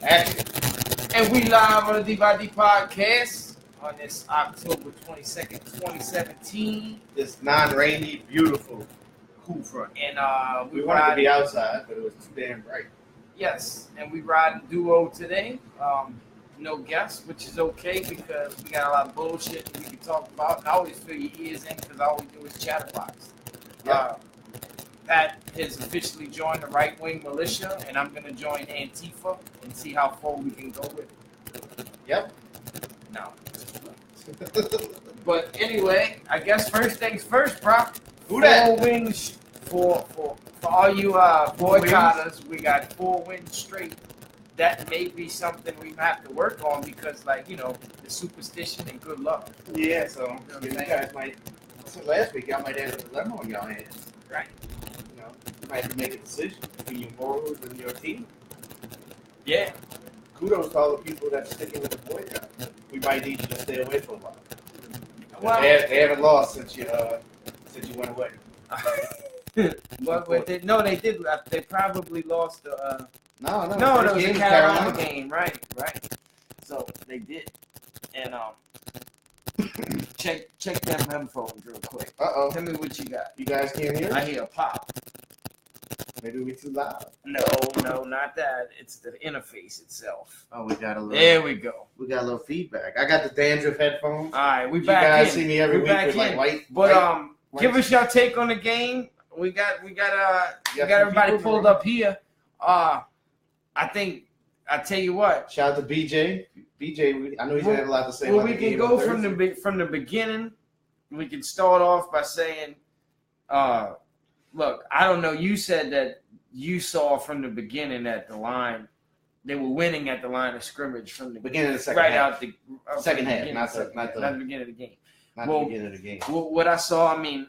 Action. And we live on the D-by-D podcast on this October 22nd, 2017. This non-rainy, beautiful, cool front. And we wanted to be outside, but it was too damn bright. Yes, and we riding duo today. No guests, which is okay because we got a lot of bullshit that we can talk about. And I always fill your ears in because all we do is chatterbox. Yeah. Pat has officially joined the right-wing militia, and I'm going to join Antifa and see how far we can go with it. Yep. No. But anyway, I guess first things first, bro. Who that? 4 wins for all you boycotters. We got 4 wins straight. That may be something we have to work on because, like, you know, the superstition and good luck. Yeah, so you guys might. So last week, y'all might have a dilemma on y'all hands. Right. You know, you might have to make a decision between your morals and your team. Yeah. Kudos to all the people that's sticking with the boycott. We might need you to stay away for a while. Well, they haven't lost since you went away. But they did. They probably lost the. No, that was a Carolina game, right. So they did, and check them headphones real quick. Uh-oh. Tell me what you got. You guys can't hear? I hear a pop. Maybe we too loud. No, not that. It's the interface itself. Oh, we got a little. There we go. We got a little feedback. I got the dandruff headphones. All right, we You back guys in. see me every We week back with like in. white. But give white- us your take on the game. We got everybody pulled up here. I think I tell you what. Shout out to BJ. BJ, I know he's gonna have a lot to say. Well, about we the can game go on Thursday. from the beginning. We can start off by saying, look, I don't know. You said that you saw from the beginning at the line, they were winning at the line of scrimmage from the Beginning of the second right half. out the Second half, beginning, not the beginning of the game. not Well, the beginning of the game. What I saw, I mean,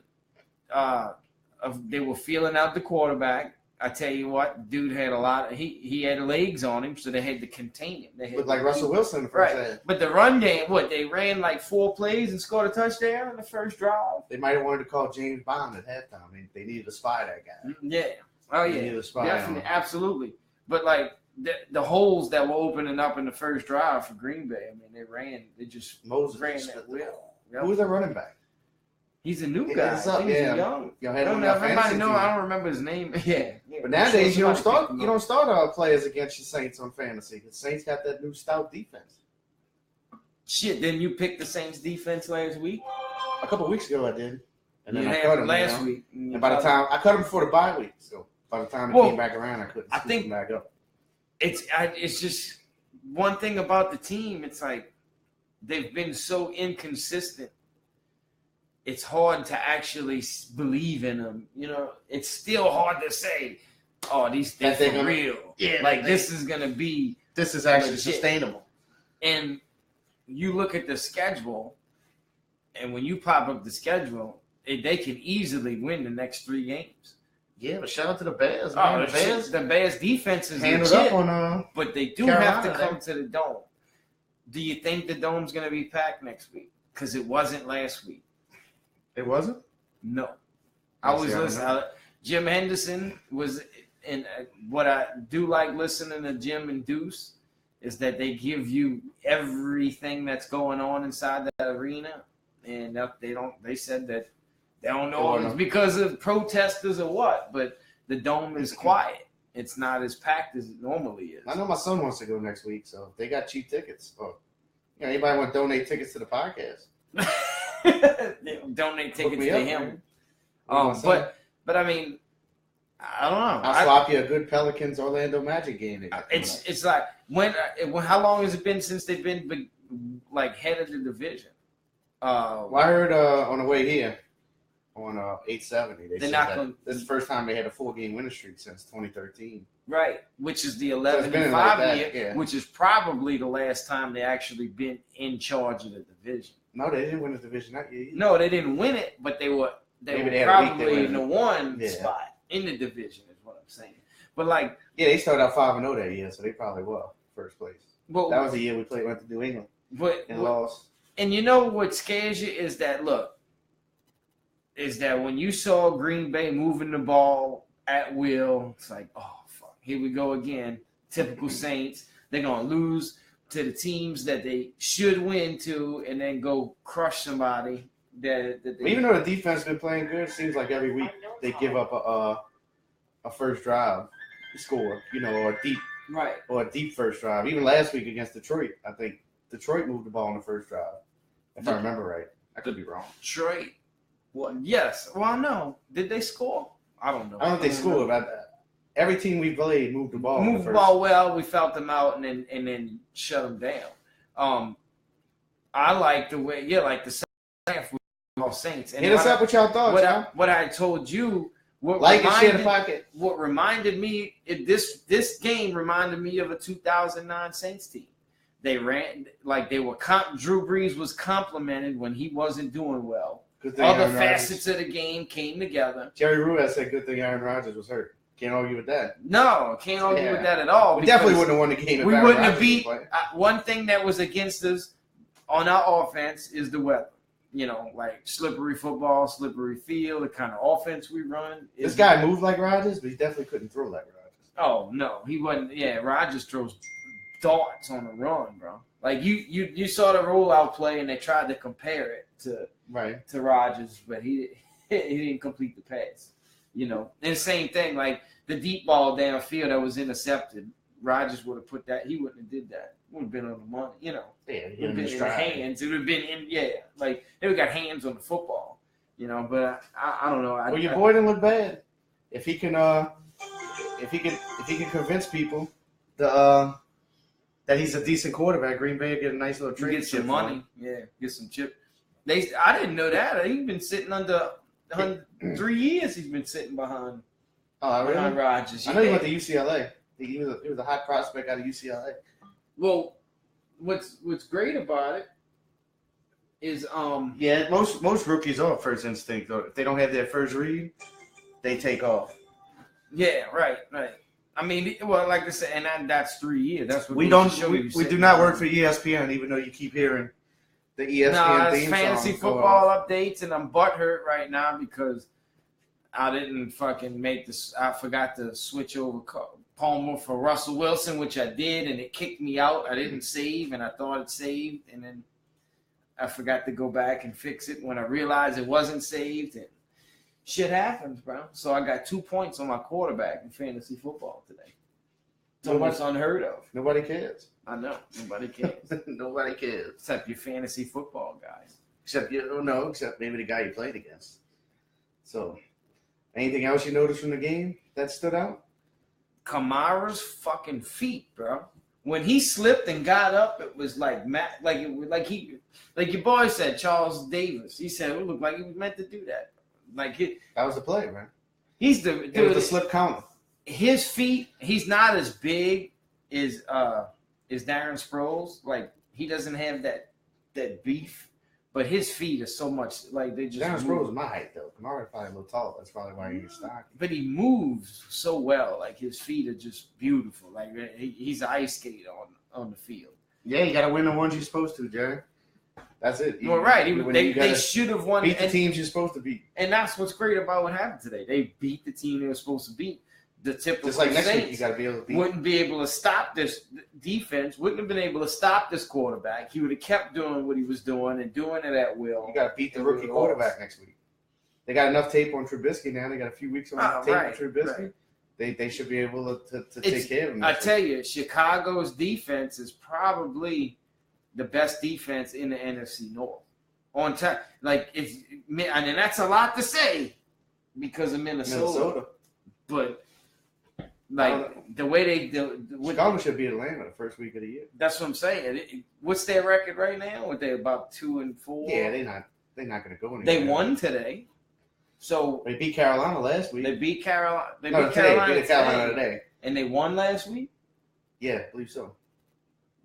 they were feeling out the quarterback. I tell you what, dude had a lot. He had legs on him, so they had to contain him. They had Looked like Russell Wilson in the first half. But the run game, they ran like 4 plays and scored a touchdown in the first drive. They might have wanted to call James Bond at halftime. I mean, they needed to spy that guy. Yeah. Oh They yeah. needed to spy Definitely, on him. absolutely. But like the holes that were opening up in the first drive for Green Bay, I mean, they just Moses ran just- that wheel. Who was their running back? He's a new Yeah, guy. it's up, I think yeah. He's young. Y'all I had don't him know. on your Everybody fantasy know. team. I don't remember his name. Yeah. But nowadays you don't start Somebody players against your Saints on fantasy. The Saints got that new stout defense. Shit, didn't you pick the Saints defense last week? A couple weeks ago I did, and then You I had cut it him last you know? week. And by the time I cut him before the bye week, so by the time it came back around, I couldn't. I scoop think- him back up. It's just one thing about the team. It's like they've been so inconsistent. It's hard to actually believe in them. You know, it's still hard to say, "Oh, they're for real." Yeah, like this is gonna be. This is actually legit. sustainable. And you look at the schedule, and when you pop up the schedule, they can easily win the next 3 games. Yeah, but shout out to the Bears. Oh, Man. the Bears defense is handled legit, up on but they do have to Carolina, come to the Dome. Do you think the Dome's going to be packed next week? Because it wasn't last week. It wasn't? No. I was listening. Jim Henderson was in what I do like listening to Jim and Deuce is that they give you everything that's going on inside that arena, and they said that they don't know if it's because of protesters or what, but the Dome is quiet. It's not as packed as it normally is. I know my son wants to go next week, so if they got cheap tickets. Or anybody want to donate tickets to the podcast? Donate tickets me to up, him. man. But I mean, I don't know. I'll swap you a good Pelicans Orlando Magic game. It's like how long has it been since they've been like head of the division? Well, I heard on the way here on 870 they said that gonna, this is the first time they had a 4-game winning streak since 2013. Right, which is the So 11-5 like year, yeah. which is probably the last time they actually been in charge of the division. No, they didn't win the division that year. Either. No, they didn't win it, but they were Maybe they had a week they probably win in the it. one Yeah. spot in the division is what I'm saying. But like, Yeah, they started out 5-0 that year, so they probably were first place. well, That was the year we went to New England and lost. And you know what scares you is that when you saw Green Bay moving the ball at will, it's like, oh fuck, here we go again. Typical Saints. They're going to lose to the teams that they should win to and then go crush somebody. Even though the defense has been playing good, it seems like every week they give up a first drive score, or a deep first drive. Even last week against Detroit, I think Detroit moved the ball on the first drive, if I remember right. I could be wrong. Detroit? What? Yes. Well, no. Did they score? I don't know. I don't think they scored, but every team we played moved the ball. Moved the ball well. We felt them out and then shut them down. I like the way, like the second half with all Saints. And hit us up with y'all thoughts. What I told you. What reminded me, this game reminded me of a 2009 Saints team. They ran Drew Brees was complimented when he wasn't doing well. All the facets of the game came together. Jerry Ruiz said, "Good thing Aaron Rodgers was hurt." Can't argue with that. No, can't argue with that at all. We definitely wouldn't have won the game. We wouldn't have beat. One thing that was against us on our offense is the weather. Like slippery football, slippery field, the kind of offense we run. This guy moved like Rodgers, but he definitely couldn't throw like Rodgers. Oh, no. He wasn't. Yeah, Rodgers throws darts on the run, bro. Like, you saw the rollout play, and they tried to compare it to Rodgers, but he didn't complete the pass. And the same thing, like the deep ball downfield that was intercepted, Rodgers would have put that. He wouldn't have did that. Would have been on the money, Yeah, it would have been in the hands. It would have been like they would have got hands on the football, But I don't know. Well, your boy didn't look bad. If he can convince people that he's a decent quarterback, Green Bay get a nice little trade. Get some money, get some chip. I didn't know that. He's been sitting under 3 years. He's been sitting behind. Oh, really? Behind Rodgers. I know he went to UCLA. He was a high prospect out of UCLA. Well, what's great about it is most rookies are first instinct though. If they don't have their first read, they take off. Yeah, right. I mean, well, like I said, and that's 3 years. That's what we do not work for ESPN, even though you keep hearing the ESPN theme song. Fantasy football updates, and I'm butthurt right now because I didn't fucking make this. I forgot to switch over Palmer for Russell Wilson, which I did, and it kicked me out. I didn't save, and I thought it saved, and then I forgot to go back and fix it when I realized it wasn't saved, and shit happens, bro. So I got 2 points on my quarterback in fantasy football today. It's almost unheard of. Nobody cares. I know. Nobody cares. Nobody cares. Except your fantasy football guys. Except maybe the guy you played against. So, anything else you noticed from the game that stood out? Kamara's fucking feet, bro. When he slipped and got up, it was like your boy said, Charles Davis. He said it looked like he was meant to do that. That was the play, man. He's the dude. It was the slip counter. His feet. He's not as big as Darren Sproles. Like he doesn't have that beef. But his feet are so much like they just. Darren Sproles is my height though. Kamara's probably a little tall. That's probably why he's stocky. But he moves so well. Like his feet are just beautiful. Like he's an ice skater on the field. Yeah, you got to win the ones you're supposed to, Jerry. That's it. Well, right. They should have won. Beat the teams you're supposed to beat. And that's what's great about what happened today. They beat the team they were supposed to beat. The typical just like next Saints week, you got to be able to beat. Wouldn't be able to stop this defense. Wouldn't have been able to stop this quarterback. He would have kept doing what he was doing and doing it at will. You got to beat the rookie quarterback next week. They got enough tape on Trubisky now. They got a few weeks on tape on Trubisky. Right. They should be able to take care of him. I tell you, Chicago's defense is probably the best defense in the NFC North. On time, and that's a lot to say because of Minnesota. But the way they do, Chicago should be Atlanta the first week of the year. That's what I'm saying. What's their record right now? Are they about 2-4? Yeah, they're not going to go anywhere. They won today, so they beat Carolina last week. They beat Carolina. They beat Carolina today, and they won last week. Yeah, I believe so.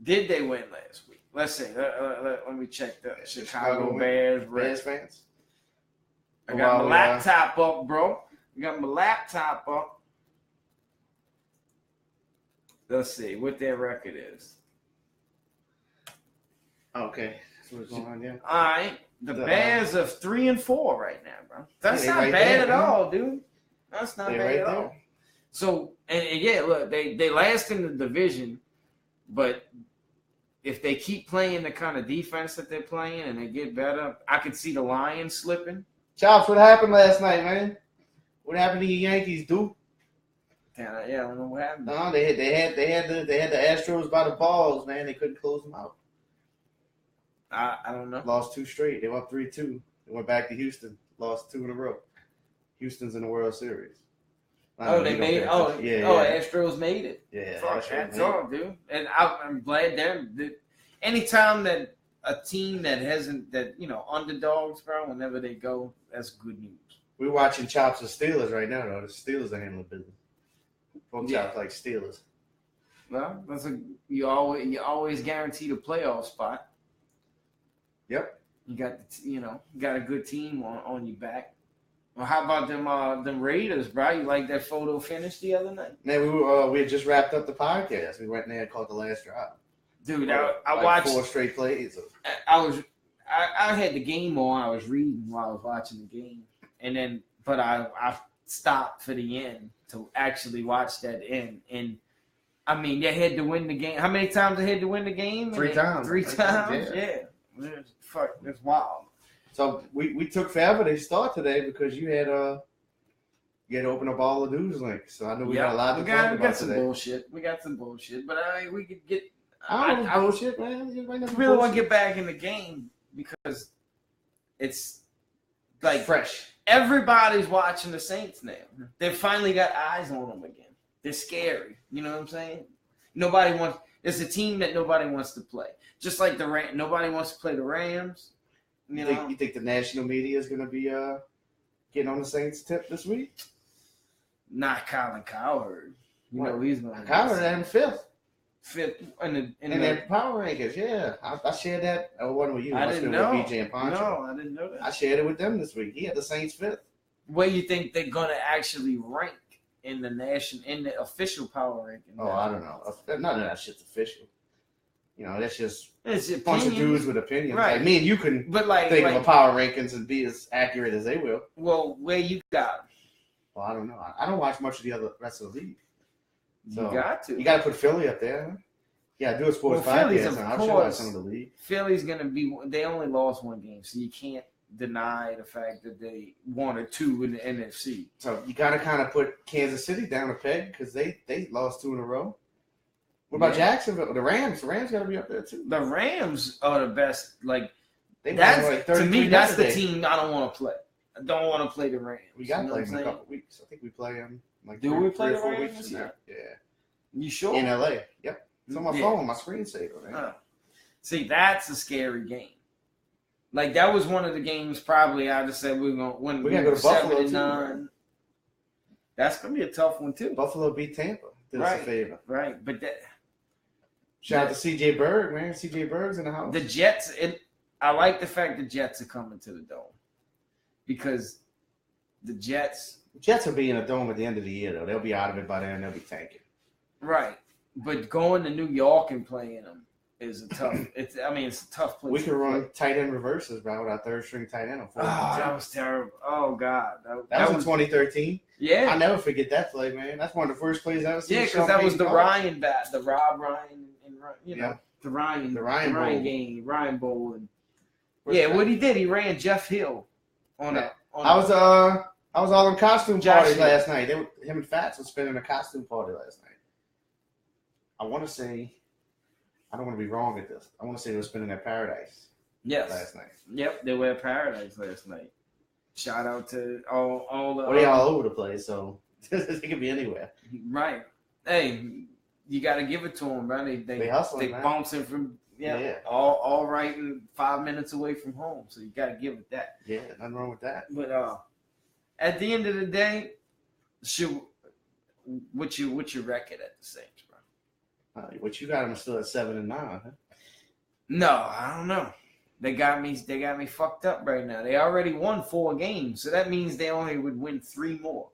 Did they win last week? Let's see. Let me check the Chicago Bears fans. I got my laptop up, bro. I got my laptop up. Let's see what their record is. Okay. That's what's going on, yeah. All right. The Bears are 3-4 right now, bro. That's not bad at all, dude. That's not bad at all. So, and look, they last in the division. But if they keep playing the kind of defense that they're playing and they get better, I could see the Lions slipping. Chops, what happened last night, man? What happened to the Yankees, dude? Yeah, I don't know what happened. No, they had the Astros by the balls, man. They couldn't close them out. I don't know. Lost 2 straight. They were up 3-2. They went back to Houston. Lost 2 in a row. Houston's in the World Series. They made it. Astros made it. Yeah, that's all, dude. And I'm glad anytime that a team that hasn't, underdogs, bro, whenever they go, that's good news. We're watching Chops of Steelers right now, though. The Steelers are handling business. Chops like Steelers. Well, you always guarantee the playoff spot. Yep. You got a good team on your back. Well, how about them Raiders, bro? You like that photo finish the other night? Man, we had just wrapped up the podcast. We went in there and caught the last drive. Dude, I watched 4 straight plays. I had the game on. I was reading while I was watching the game, but I stopped for the end to actually watch that end. And I mean, they had to win the game. How many times they had to win the game? 3 times. 3 times. Yeah. It's wild. So we took forever to start today because you had to open up all the news links. So I know we got a lot to talk about today. We got some bullshit, but we could get. I bullshit, man. I really want to get back in the game because it's like fresh. Everybody's watching the Saints now. They finally got eyes on them again. They're scary. You know what I'm saying? It's a team that nobody wants to play. Just like nobody wants to play the Rams. You think the national media is going to be getting on the Saints tip this week? Not Colin Cowherd. He's going to. Cowherd had him 5th. 5th in their power rankings. Yeah, I shared that. Oh, one with you. I didn't know. With BJ and Poncho. No, I didn't know that. I shared it with them this week. He had the Saints 5th. Where you think they're going to actually rank in the official power ranking? Oh, I don't know. None of that shit's official. That's just a bunch of dudes with opinions. Right. Like me and you can think of a power rankings and be as accurate as they will. Well, where you got them? Well, I don't know. I don't watch much of the rest of the league. So you got to. You got to put Philly up there. Yeah, do a sports podcast. I'll show you some of the league. Philly's going to be – they only lost 1 game, so you can't deny the fact that they 1 or 2 in the NFC. So you got to kind of put Kansas City down a peg because they lost 2 in a row. What about Jacksonville? The Rams? The Rams got to be up there, too. The Rams are the best. To me, that's the team I don't want to play. I don't want to play the Rams. We got to play them in a couple weeks. I think we play them we play the Rams? Weeks from now. Yeah. You sure? In L.A. Yep. It's on my phone, my screensaver, man. See, that's a scary game. Like, that was one of the games probably I just said we're going to win. We're going to go to Buffalo, too. Right? That's going to be a tough one, too. Buffalo beat Tampa. Did us a favor. Right, but that... Shout out to C.J. Berg, man. C.J. Berg's in the house. The Jets, I like the fact the Jets are coming to the Dome. Because the Jets will be in a Dome at the end of the year, though. They'll be out of it by then. They'll be tanking. Right. But going to New York and playing them is a tough it's a tough place. We could run tight end reverses, bro, with our 3rd-string tight end. That was terrible. Oh, God. That was in 2013. Yeah. I'll never forget that play, man. That's one of the first plays I ever seen. Yeah, because that was the Ryan bat, the Rob Ryan, and the Ryan game, Ryan Bowl. And what he did, he ran Jeff Hill on a. I was all in costume parties last night. Him and Fats was spending a costume party last night. I want to say, I don't want to be wrong at this. I want to say they were spending at Paradise. Yes. Last night. Yep, they were at Paradise last night. Shout out to all the. Well, they all over the place, so they could be anywhere. Right. Hey, you got to give it to them, bro. They hustling, they bouncing from all right and 5 minutes away from home, so you got to give it that. Yeah, nothing wrong with that. But at the end of the day, what's your record at the Saints, bro? What you got them still at 7-9, huh? No, I don't know. They got me fucked up right now. They already won 4 games, so that means they only would win 3 more.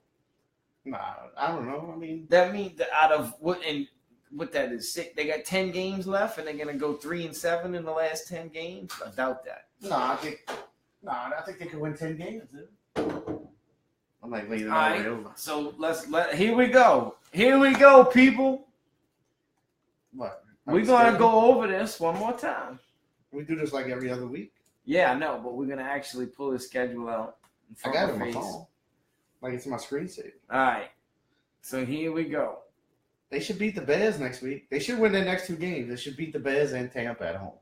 Nah, I don't know. I mean, that means that out of what that is 6. They got 10 games left, and they're gonna go 3-7 in the last 10 games. I doubt that. I think they could win 10 games. Dude. I'm like leaving it all the way over. So here we go. Here we go, people. What? We're going to go over this one more time. We do this like every other week. Yeah, I know, but we're going to actually pull the schedule out. I got it on my phone. Like it's my screensaver. All right. So here we go. They should beat the Bears next week. They should win their next 2 games. They should beat the Bears and Tampa at home.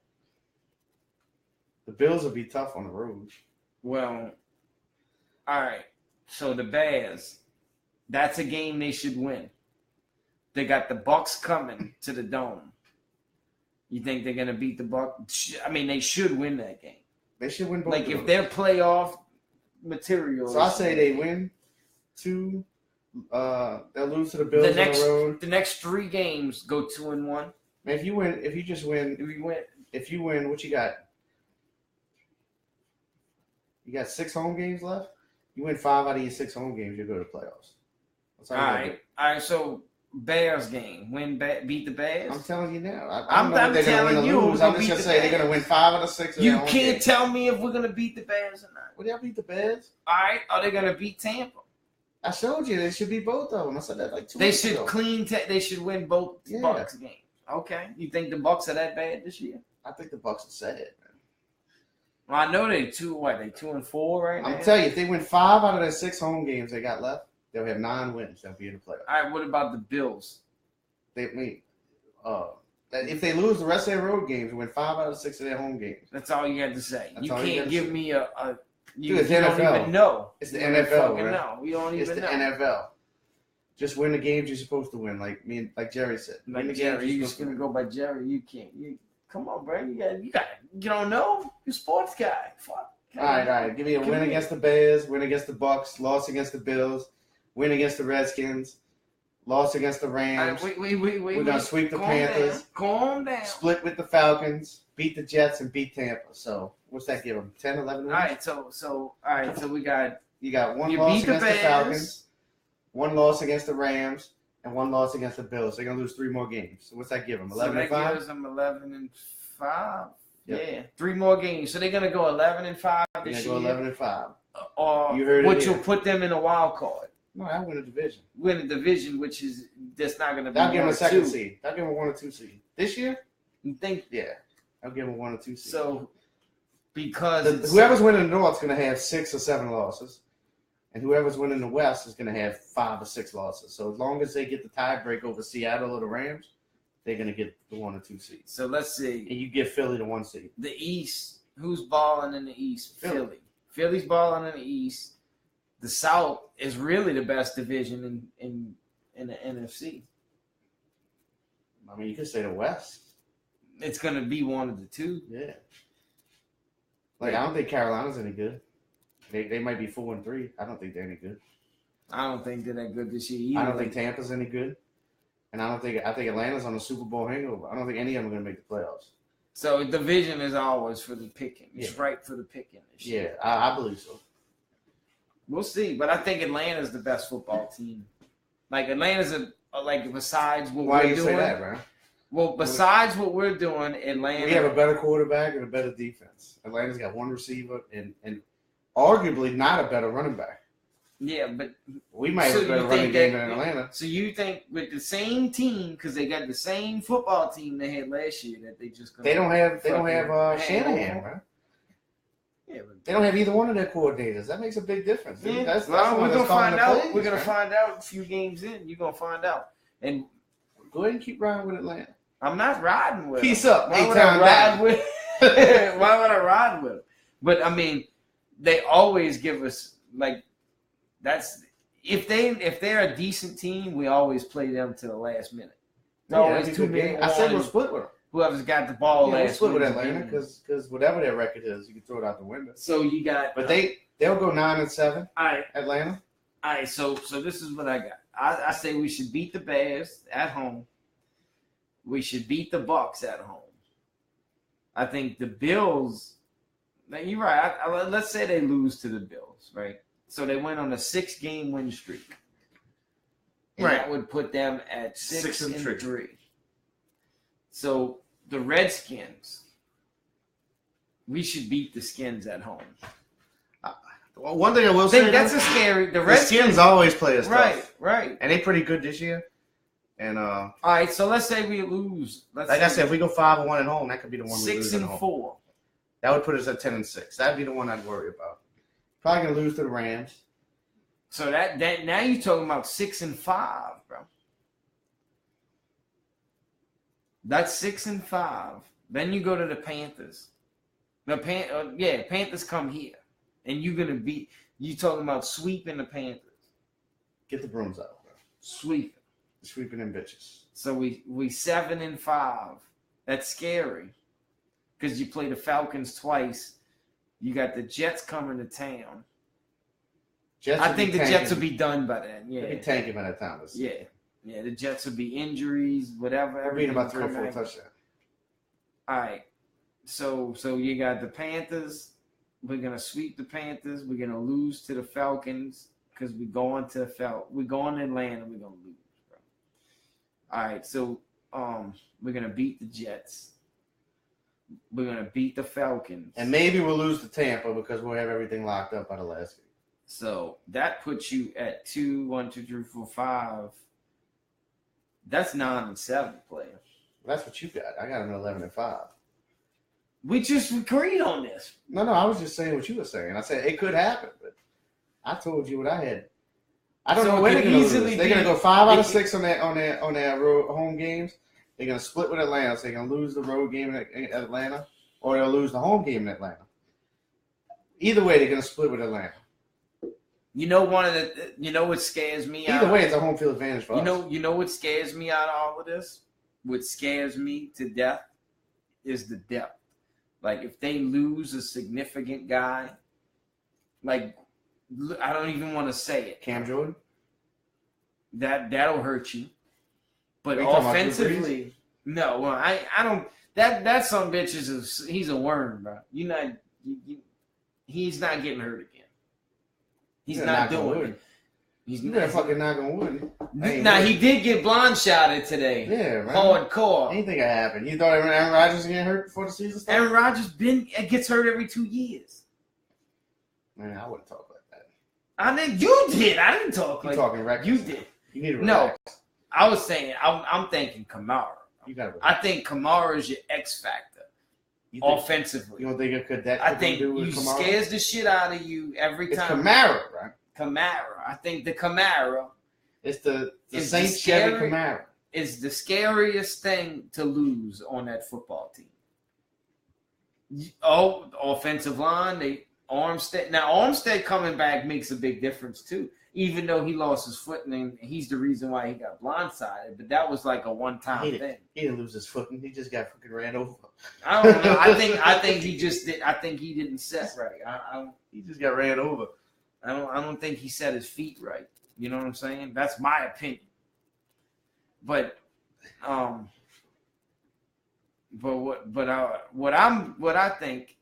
The Bills will be tough on the road. Well, all right. So the Bears, that's a game they should win. They got the Bucs coming to the Dome. You think they're going to beat the Bucs? I mean, they should win that game. They should win both. Like if they're playoff material. So I say they win 2. They'll lose to the Bills on the road. The next 3 games go 2-1. Man, if you win, if you win, what you got? You got 6 home games left. You win 5 out of your 6 home games, you go to the playoffs. All right. So Bears game, beat the Bears. I'm telling you now. I'm telling you. I'm just gonna say they're gonna win 5 out of 6. You can't tell me if we're gonna beat the Bears or not. Well, they'll beat the Bears. All right. Are they gonna beat Tampa? I showed you they should beat both of them. I said that like 2 They weeks should ago. They should win both Bucs games. Okay. You think the Bucs are that bad this year? I think the Bucs are sad, man. Well, I know they 2-4 right now. I'm telling you, if they win 5 out of their 6 home games they got left, they'll have 9 wins. They'll be in the playoffs. All right. What about the Bills? If they lose the rest of their road games and win 5 out of 6 of their home games. That's all you had to say. You can't give me a Dude, it's you NFL. don't even know. It's the NFL, right? No, we don't even know. It's the NFL. Just win the games you're supposed to win, like Jerry said. Like Jerry, you're just gonna go by Jerry. You can't. Come on, bro. You don't know. You're a sports guy. Fuck. All right. Give me a win against the Bears, win against the Bucs, loss against the Bills, win against the Redskins, loss against the Rams. Wait. We're gonna sweep the Panthers. Calm down. Split with the Falcons, beat the Jets, and beat Tampa. So what's that give them? 10, 11 wins? All right. So we got. You got 1 loss against the Falcons, 1 loss against the Rams, and 1 loss against the Bills. They're gonna lose 3 more games. So what's that give them? 11 and 5. That gives them 11-5. Yep. Yeah, 3 more games. So they're gonna go 11-5 this year. Go 11-5. Or you heard which will put them in a wild card. No, I win a division. Win a division, which is that's not gonna be. I'll give them a 2nd seed. I'll give them a 1 or 2 seed this year. You think? Yeah, I'll give them a 1 or 2 seed. So because whoever's winning the North is gonna have 6 or 7 losses. And whoever's winning the West is going to have 5 or 6 losses. So as long as they get the tiebreak over Seattle or the Rams, they're going to get the 1 or 2 seeds. So let's see. And you give Philly the 1 seed. The East. Who's balling in the East? Philly. Philly's balling in the East. The South is really the best division in the NFC. I mean, you could say the West. It's going to be one of the 2. Yeah. Like, I don't think Carolina's any good. They might be 4-3. I don't think they're any good. I don't think they're that good this year either. I don't think Tampa's any good. And I think Atlanta's on a Super Bowl hangover. I don't think any of them are going to make the playoffs. So division is always for the picking. It's Yeah. right for the picking this year. Yeah, I believe so. We'll see. But I think Atlanta's the best football team. Like Atlanta's besides what Why we're do you doing. say that, Brian? Well, besides what we're doing, Atlanta. We have a better quarterback and a better defense. Atlanta's got 1 receiver and arguably not a better running back. Yeah, but we might have a better running game than Atlanta. So you think with the same team, because they got the same football team they had last year, that they just they don't have Shanahan, right? Yeah, but they don't have either one of their coordinators. That makes a big difference. Yeah. That's we're gonna find out. Plays, we're gonna find out a few games in. You're gonna find out. And go ahead and keep riding with Atlanta. I'm not riding with. Peace them. up. Why would I ride with? Why would I ride with them? But I mean, they always give us that's if they're a decent team, we always play them to the last minute. There's always 2 minutes. I said we'll split with them. Whoever's got the ball last. We'll split with Atlanta because whatever their record is, you can throw it out the window. So you got, but they'll go 9-7. All right, Atlanta. All right, so this is what I got. I say we should beat the Bears at home. We should beat the Bucs at home. I think the Bills. Now you're right. Let's say they lose to the Bills, right? So they went on a 6-game win streak. And that would put them at 6-3. So the Redskins, we should beat the Skins at home. Well, one thing I will say, that's a scary. The Skins always play us right, tough. right, and they pretty good this year. And all right, so let's say we lose. I said, if we go 5-1 at home, that could be the one we lose at home. 6-4. That would put us at 10-6. That'd be the one I'd worry about. Probably gonna lose to the Rams. So that now you're talking about 6-5, bro. That's 6-5. Then you go to the Panthers. Panthers come here, and you're gonna be. You talking about sweeping the Panthers? Get the brooms out, bro. Sweeping them bitches. So we 7-5. That's scary, because you play the Falcons twice. You got the Jets coming to town. I think the Jets will be done by then. Yeah, they'll be tanking by that time. Yeah. The Jets will be injuries, whatever. Everything about 3 or 4 touchdowns. All right. So you got the Panthers. We're gonna sweep the Panthers. We're gonna lose to the Falcons because we're going to Atlanta. We're gonna lose, bro. All right. So we're gonna beat the Jets. We're gonna beat the Falcons, and maybe we'll lose to Tampa because we'll have everything locked up by the last game. So that puts you at 2, 1, 2, 3, 4, 5. That's 9-7, player. That's what you got. I got an 11-5. We just agreed on this. No, I was just saying what you were saying. I said it could happen, but I told you what I had. I don't know when they're going to lose. They're going to go 5 out of 6 on their road home games. They're going to split with Atlanta, so they're going to lose the road game in Atlanta, or they'll lose the home game in Atlanta. Either way, they're going to split with Atlanta. You know what scares me? Either way, it's a home field advantage for us. You know what scares me out of all of this? What scares me to death is the depth. Like, if they lose a significant guy, like, I don't even want to say it. Cam Jordan? That'll hurt you. But offensively, no. Well, I don't. That son bitch he's a worm, bro. He's not getting hurt again. He's not doing it. He's fucking not gonna win. Now he did get blindsided today. Yeah, right. Hardcore. Anything could happen. You thought Aaron Rodgers was getting hurt before the season started? Aaron Rodgers gets hurt every 2 years. Man, I wouldn't talk like that. I think you did. I didn't talk like that. You're talking reckless. You did. You need to relax. No, I was saying I'm thinking Kamara. You gotta relax. I think Kamara is your X factor offensively. You don't think it could? I think you scares the shit out of you every time. It's Kamara, right? Kamara. I think the Kamara. It's the Saint Chevy Kamara. Is the scariest thing to lose on that football team. Oh, offensive line, Armstead. Now, Armstead coming back makes a big difference, too. Even though he lost his footing, and he's the reason why he got blindsided. But that was like a one-time thing. He didn't lose his footing. He just got fucking ran over. I don't know. I think he just did. I think he didn't set right. He just got ran over. I don't think he set his feet right. You know what I'm saying? That's my opinion. But what I think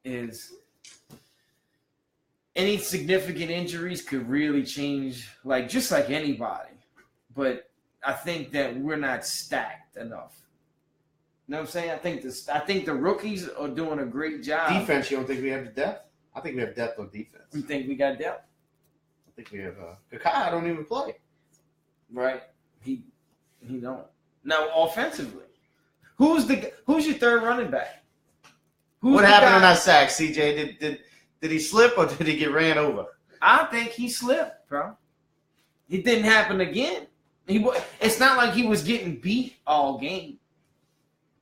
is any significant injuries could really change, just like anybody. But I think that we're not stacked enough. You know what I'm saying? I think the rookies are doing a great job. Defense, you don't think we have the depth? I think we have depth on defense. You think we got depth? I think we have Kakai don't even play. Right. He don't. Now offensively, who's your third running back? What happened on that sack, CJ? Did he slip or did he get ran over? I think he slipped, bro. It didn't happen again. It's not like he was getting beat all game.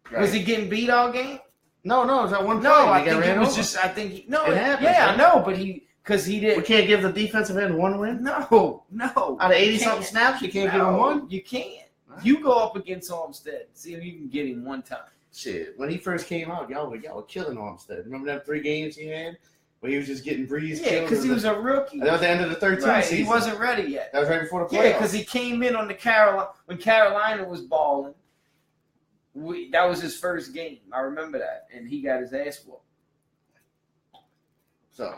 Right. Was he getting beat all game? No, it was that one play. No, I think it was just. I think it happened. Yeah, I know, but because he did. We can't give the defensive end one win. No. Out of 80-something snaps, you can't give him one. You can't. You go up against Armstead, see if you can get him one time. Shit, when he first came out, y'all were killing Armstead. Remember that 3 games he had where he was just getting breezed? Yeah, because he was a rookie. That was the end of the 13th season. He wasn't ready yet. That was right before the playoffs. Yeah, because he came in on when Carolina was balling. That was his first game. I remember that, and he got his ass whooped. So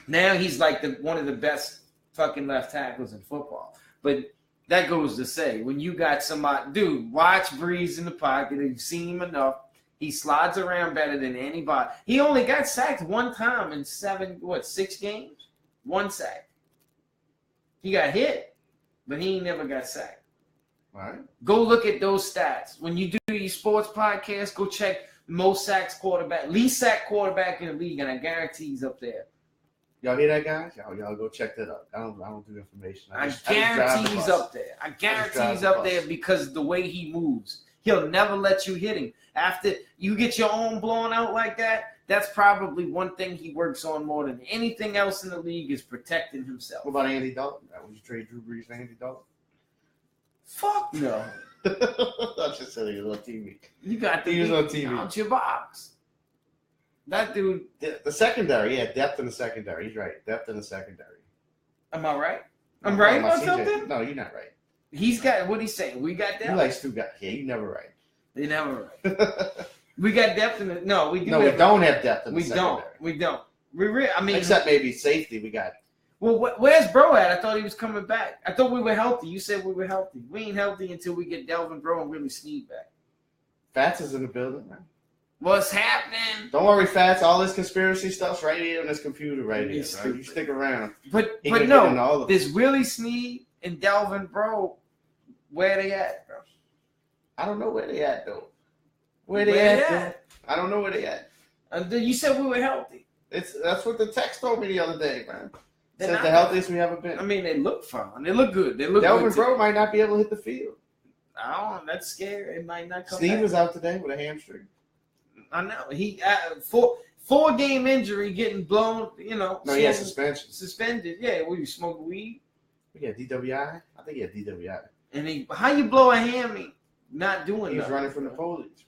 now he's like one of the best fucking left tackles in football. But that goes to say, when you got somebody, dude, watch Breeze in the pocket. You've seen him enough. He slides around better than anybody. He only got sacked one time in 6 games? 1 sack. He got hit, but he ain't never got sacked. All right. Go look at those stats. When you do your sports podcast, go check most sacks quarterback, least sack quarterback in the league, and I guarantee he's up there. Y'all hear that, guys? Y'all go check that out. I don't do information. I guarantee he's up there. I guarantee he's up there because the way he moves. He'll never let you hit him. After you get your own blown out like that, that's probably one thing he works on more than anything else in the league is protecting himself. What about Andy Dalton? Would you trade Drew Brees for Andy Dalton? Fuck no. I just said he was on TV. You got the he was on TV. Out your box. That dude. The secondary, depth in the secondary. He's right. Depth in the secondary. Am I right? I'm right about something? No, you're not right. He's got, what he's saying? We got depth. You like Stu guys. Yeah, you're never right. You're never right. We got depth in the, no, we do. No, we don't have depth in the secondary. We don't. I mean. Except maybe safety, we got. Well, where's Bro at? I thought he was coming back. I thought we were healthy. You said we were healthy. We ain't healthy until we get Delvin Bro and Willie Snead back. Fats is in the building, man. What's happening? Don't worry, Fats. All this conspiracy stuff's right here on this computer right here. Right? You stick around. But no, there's Willie Snead and Delvin Bro. Where they at, bro? I don't know where they at, though. Where they at? I don't know where they at. You said we were healthy. That's what the text told me the other day, man. Said the healthiest we ever been. I mean, they look fine. They look good. Delvin Bro might not be able to hit the field. I don't know. That's scary. It might not come Steve back. was out today with a hamstring. I know. He 4-game injury getting blown, you know. No, he had suspension. Suspended. Yeah, will you smoke weed? Yeah, DWI? I think he had DWI. And how you blow a hammy not doing He was nothing, running from the police.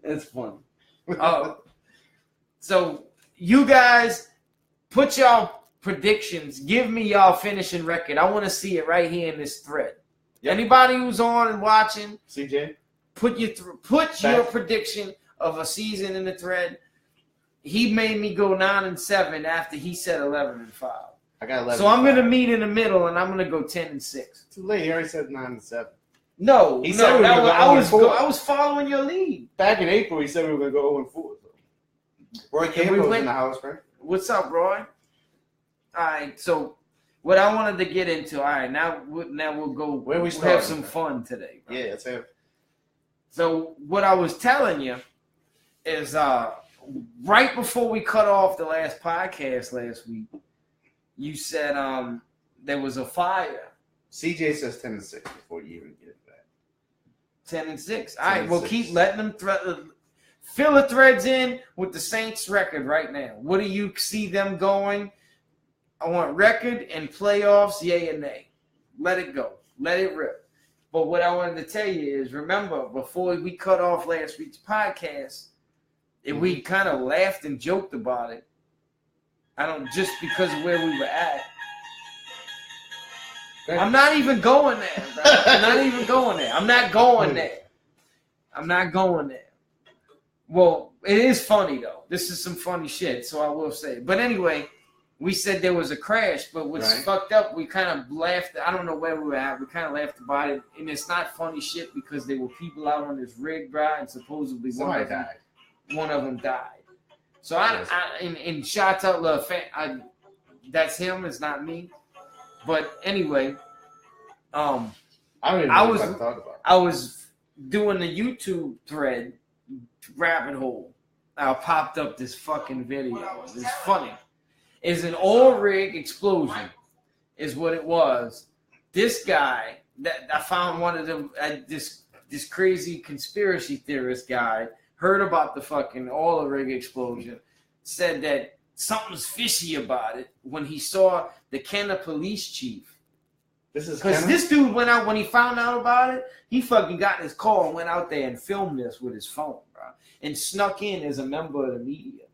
That's funny. So you guys put y'all predictions. Give me y'all finishing record. I want to see it right here in this thread. Yep. Anybody who's on and watching, CJ, put your prediction of a season in the thread. He made me go 9-7 after he said 11-5. I got 11. So I'm gonna meet in the middle, and I'm gonna go 10-6. Too late. He already said 9-7. No, he said I was following your lead. Back in April, he said we were gonna go 0-4. Roy Campbell's in the house, man. What's up, Roy? All right, so what I wanted to get into. All right, now we'll go. Where we have some fun today, bro. Yeah, let's have. So what I was telling you is right before we cut off the last podcast last week, you said there was a fire. CJ says 10-6 before you even get that. 10-6. All right, we'll keep letting them fill the threads in with the Saints record right now. What do you see them going? I want record and playoffs, yay and nay. Let it go. Let it rip. But what I wanted to tell you is, remember, before we cut off last week's podcast, we kind of laughed and joked about it. Just because of where we were at. I'm not even going there, bro. I'm not even going there. I'm not going there. I'm not going there. Well, it is funny, though. This is some funny shit, so I will say. But anyway, we said there was a crash, but what's fucked up, we kind of laughed. I don't know where we were at. We kind of laughed about it. And it's not funny shit because there were people out on this rig, bro, and supposedly one of them died. So and shout out to fan. That's him. It's not me. But anyway, I was doing the YouTube thread rabbit hole. I popped up this fucking video. It's funny. It's an oil rig explosion, is what it was. This guy that I found one of them. This crazy conspiracy theorist guy heard about the fucking oil rig explosion. Said that something's fishy about it when he saw the Kenner police chief. Because this dude went out when he found out about it. He fucking got in his car and went out there and filmed this with his phone, bro, and snuck in as a member of the media.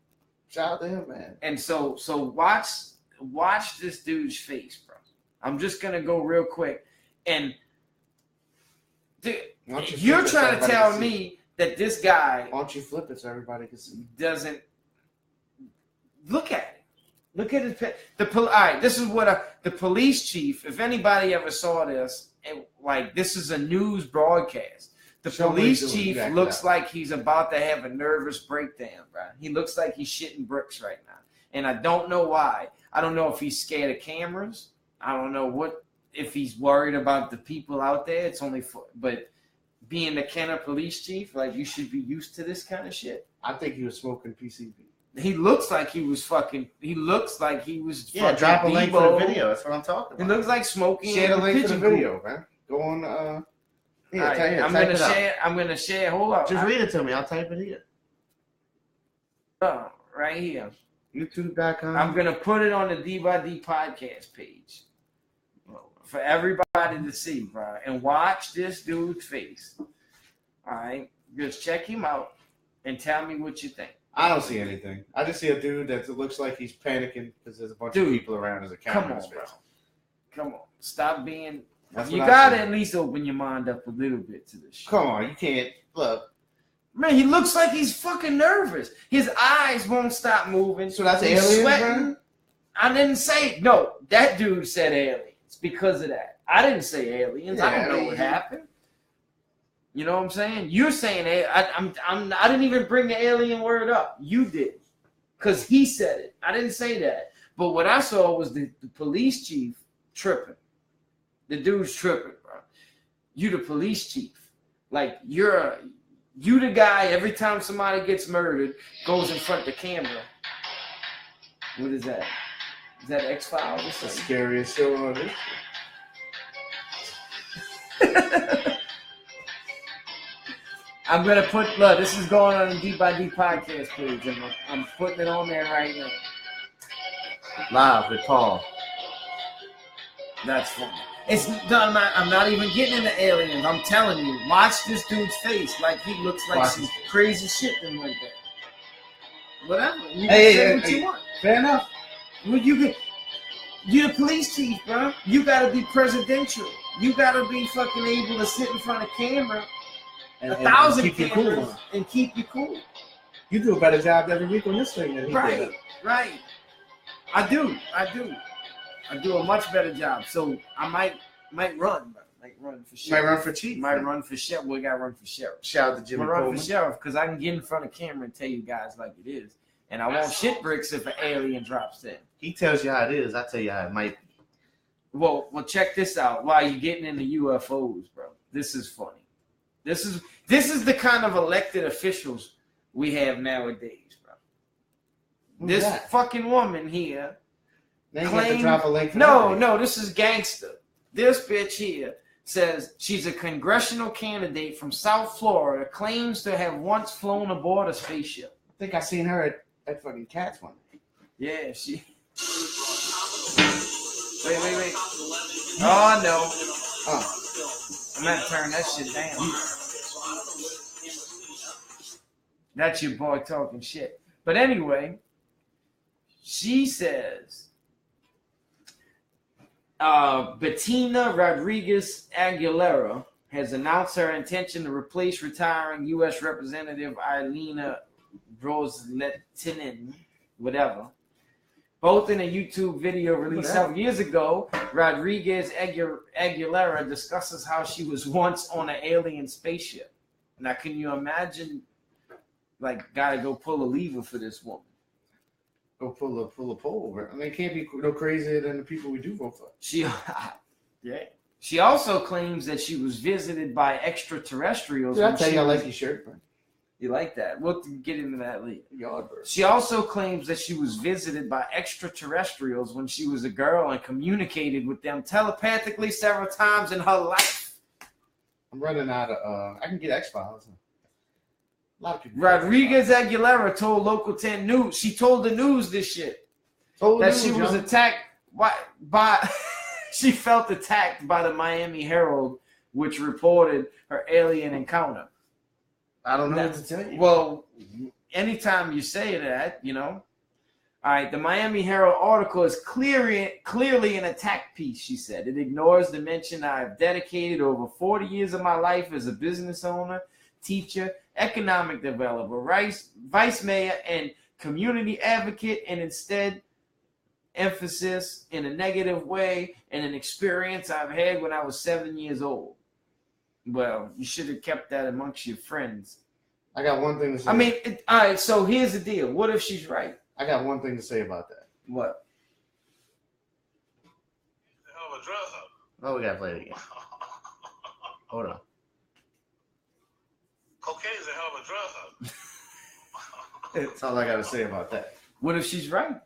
Shout out to him, man. And so watch this dude's face, bro. I'm just gonna go real quick, and you're trying to tell me that this guy. Why don't you flip it so everybody can see? Doesn't look at it. Look at his all right, this is what the police chief. If anybody ever saw this, this is a news broadcast. The police chief looks like he's about to have a nervous breakdown, bro. He looks like he's shitting bricks right now, and I don't know why. I don't know if he's scared of cameras. I don't know what if he's worried about the people out there, it's only for. But being the Kenner police chief, like you should be used to this kind of shit. I think he was smoking PCP. He looks like he was fucking. He looks like he was. Yeah, drop a link for the video. That's what I'm talking about. It looks like smoking. Share the link for the video, man. Go on. Yeah, I'm gonna share. I'm gonna share. Hold up. Just read it to me. I'll type it here. Oh, right here. YouTube.com. I'm gonna put it on the D by D podcast page for everybody to see, bro, and watch this dude's face. All right, just check him out and tell me what you think. I don't see anything. I just see a dude that looks like he's panicking because there's a bunch of people around. There's a camera in his face. Bro. Come on, stop being. You gotta at least open your mind up a little bit to this shit. Come on, you can't look. Man, he looks like he's fucking nervous. His eyes won't stop moving. So that's aliens, sweating. I didn't say no. That dude said aliens because of that. I didn't say aliens. I don't know what happened. You know what I'm saying? You're saying I didn't even bring the alien word up. You did, because he said it. I didn't say that. But what I saw was the police chief tripping. The dude's tripping, bro. You the police chief. Like you the guy. Every time somebody gets murdered, goes in front of the camera. What is that? Is that X-Files? It's the scariest show on this. I'm gonna put. Look, this is going on the D by D podcast page, and I'm putting it on there right now. Live with Paul. That's funny. It's done. I'm not even getting into aliens. I'm telling you, watch this dude's face. Like he looks like some crazy shit than like that. Whatever. You can say what you want. Fair enough. Well, you're the police chief, bro. You gotta be presidential. You gotta be fucking able to sit in front of camera, and 1,000 cameras, and keep you cool. You do a better job every week on this thing than he did. Right. I do a much better job. So I might run, bro. Might run for sheriff. Might run for chief. Might run for sheriff. We got to run for sheriff. Shout out to Jimmy Coleman. Run for sheriff because I can get in front of camera and tell you guys like it is. And I won't shit bricks if an alien drops in. He tells you how it is. I tell you how it might be. Well, check this out. While you're getting into UFOs, bro, this is funny. This is the kind of elected officials we have nowadays, bro. Who's that? Fucking woman here. Then you have to drop a link. No, this is gangster. This bitch here says she's a congressional candidate from South Florida, claims to have once flown aboard a spaceship. I think I seen her at fucking Cats one day. Yeah, she. Wait. Oh, no. Oh. I'm going to turn that shit down. That's your boy talking shit. But anyway, she says, Bettina Rodriguez Aguilera has announced her intention to replace retiring U.S. Representative Irina Rozletinin, whatever. Both in a YouTube video released several years ago, Rodriguez Aguilera discusses how she was once on an alien spaceship. Now, can you imagine, like, gotta go pull a lever for this woman? Go pull a pole. I mean, it can't be no crazier than the people we do vote for. She also claims that she was visited by extraterrestrials. Dude, I tell you, I like your shirt, bro. You like that? We'll get into that later. She also claims that she was visited by extraterrestrials when she was a girl and communicated with them telepathically several times in her life. I'm running out of. I can get X-Files. A lot of people. Rodriguez Aguilera told Local 10 News. She told the news this shit. She was attacked by she felt attacked by the Miami Herald, which reported her alien encounter. I don't know what to tell you. Well, anytime you say that, you know. All right, the Miami Herald article is clearly an attack piece, she said. It ignores the mention I have dedicated over 40 years of my life as a business owner, teacher, economic developer, vice mayor, and community advocate, and instead emphasis in a negative way and an experience I've had when I was 7 years old. Well, you should have kept that amongst your friends. I got one thing to say. I mean, all right, so here's the deal. What if she's right? I got one thing to say about that. What? Hell of a drug. Oh, we gotta play it again. Hold on. Cocaine is a hell of a drug, huh? That's all I gotta say about that. What if she's right?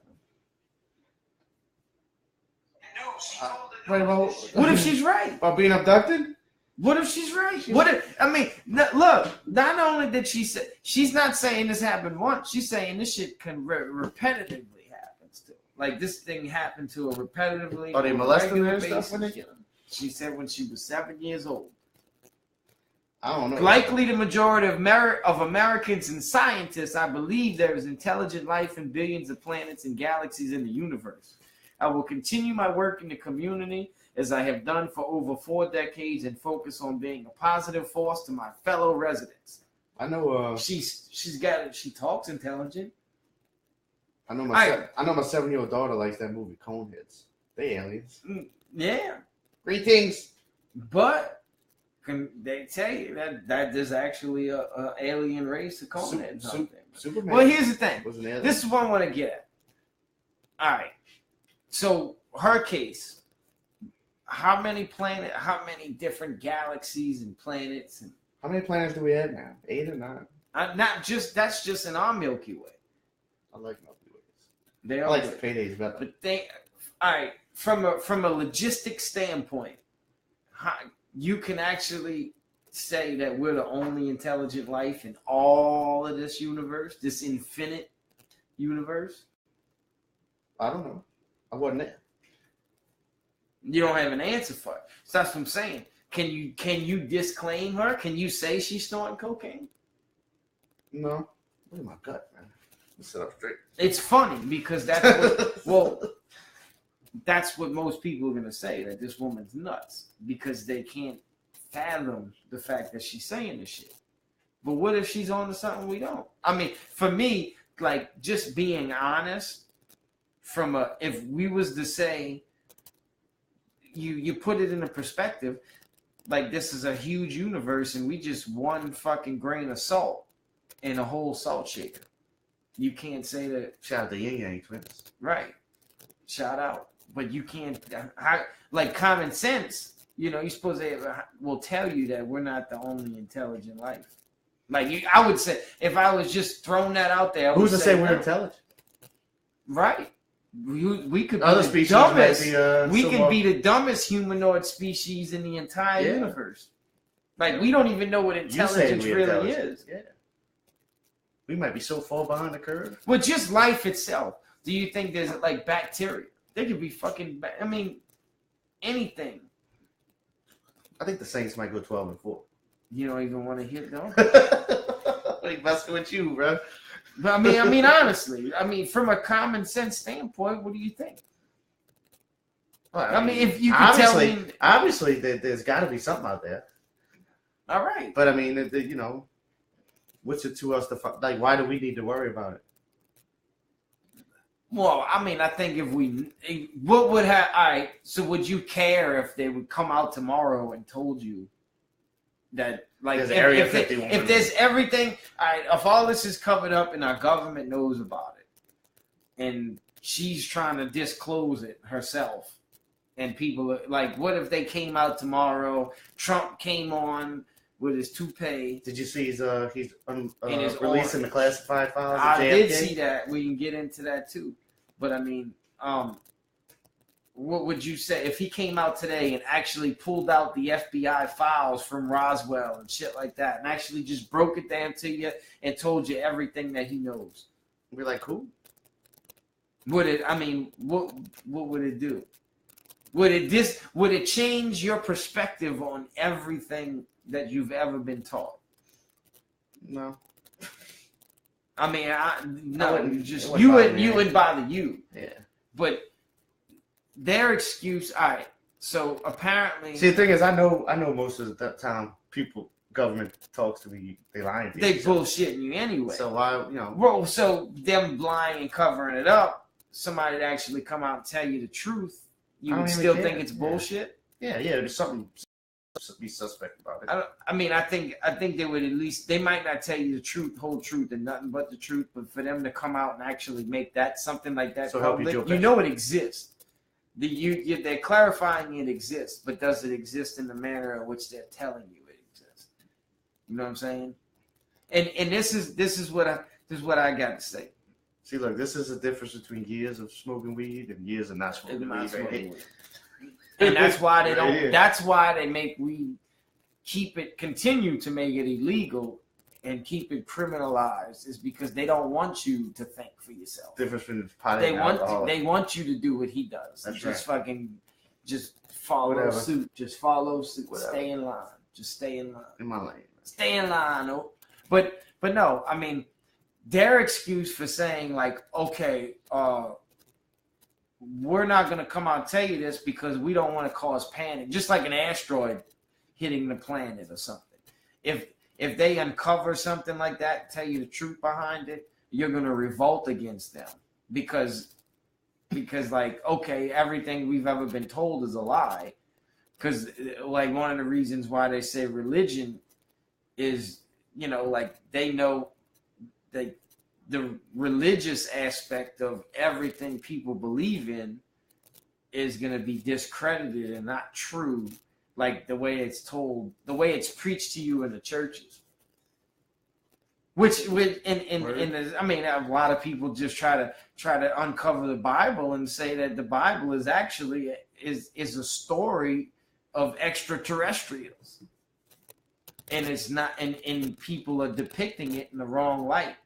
No, she told What if she's right? About being abducted? What if she's right? What if, I mean, look, not only did she say, she's not saying this happened once, she's saying this shit can repetitively happen still. Like this thing happened to her repetitively. Are they molesting her and stuff when they get her? She said when she was 7 years old. I don't know. Likely the majority of Americans and scientists, I believe there is intelligent life in billions of planets and galaxies in the universe. I will continue my work in the community as I have done for over 4 decades and focus on being a positive force to my fellow residents. I know. She talks intelligent. I know my 7-year-old daughter likes that movie Coneheads. They aliens. Yeah. Greetings. But can they tell you that there's actually a alien race of Coneheads out there? Superman. Well, here's the thing. Was an alien. This is what I want to get at. All right. So her case. How many different galaxies and planets and how many planets do we have now? 8 or 9? That's just in our Milky Way. I like Milky Ways. They I are like good. the paydays better. But all right, from a logistic standpoint, you can actually say that we're the only intelligent life in all of this universe, this infinite universe. I don't know. I wasn't there. You don't have an answer for it. So that's what I'm saying. Can you disclaim her? Can you say she's snorting cocaine? No. Look at my gut, man. Let's sit up straight. It's funny because that's that's what most people are gonna say, that this woman's nuts because they can't fathom the fact that she's saying this shit. But what if she's on to something we don't? I mean, for me, like just being honest, if we was to say. You put it in a perspective, like this is a huge universe and we just one fucking grain of salt in a whole salt shaker. You can't say that. Shout out to Yin Yang Twins. Right. Shout out. But you can't, like common sense, you're supposed to will tell you that we're not the only intelligent life. Like I would say, if I was just throwing that out there. Who's to say we're intelligent? Right. We could be other the species dumbest. We could be the dumbest humanoid species in the entire universe. Like we don't even know what intelligence really is. Yeah. We might be so far behind the curve. Well, just life itself. Do you think there's like bacteria? They could be fucking. I mean, anything. I think the Saints might go 12-4. You don't even want to hear them. Like messing with you, bro. But I mean, honestly, from a common sense standpoint, what do you think? Well, I mean, if you could tell me, obviously, there's got to be something out there. All right, but I mean, what's it to us to like? Why do we need to worry about it? Well, I mean, I think what would have? All right, so would you care if they would come out tomorrow and told you that? Like if there's everything, all right, if all this is covered up and our government knows about it, and she's trying to disclose it herself, and people are like, what if they came out tomorrow? Trump came on with his toupee. Did you see he's releasing the classified files? I did see that. We can get into that too, but I mean, what would you say if he came out today and actually pulled out the FBI files from Roswell and shit like that and actually just broke it down to you and told you everything that he knows? We're like, cool. What would it do? Would it change your perspective on everything that you've ever been taught? No. I mean, you wouldn't bother you. Yeah. But their excuse, all right. So apparently, see, the thing is, I know most of the time government talks to me, they lying to you. They bullshitting you anyway. So why, Well, so them lying and covering it up, somebody to actually come out and tell you the truth, you would still think it's bullshit? Yeah, there's something to be suspect about it. I think they would at least, they might not tell you the truth, whole truth, and nothing but the truth, but for them to come out and actually make that something like that public, it exists. They're clarifying it exists, but does it exist in the manner in which they're telling you it exists? You know what I'm saying? And this is what I got to say. See, look, this is the difference between years of smoking weed and years of not smoking weed. And that's why they don't. That's why they make weed, continue to make it illegal and keep it criminalized, is because they don't want you to think for yourself. Difference between they want you to do what he does. That's just right. fucking just follow suit. Just follow suit. Whatever. Stay in line. Just stay in line. In my lane. Stay in line. But no, I mean, their excuse for saying like, okay, we're not gonna come out and tell you this because we don't want to cause panic, just like an asteroid hitting the planet or something. If they uncover something like that, tell you the truth behind it, you're gonna revolt against them because like, okay, everything we've ever been told is a lie. Because like one of the reasons why they say religion is, you know, like they know that the religious aspect of everything people believe in is going to be discredited and not true, like the way it's told, the way it's preached to you in the churches. Which I mean, a lot of people just try to uncover the Bible and say that the Bible is actually is a story of extraterrestrials, and it's not, and people are depicting it in the wrong light.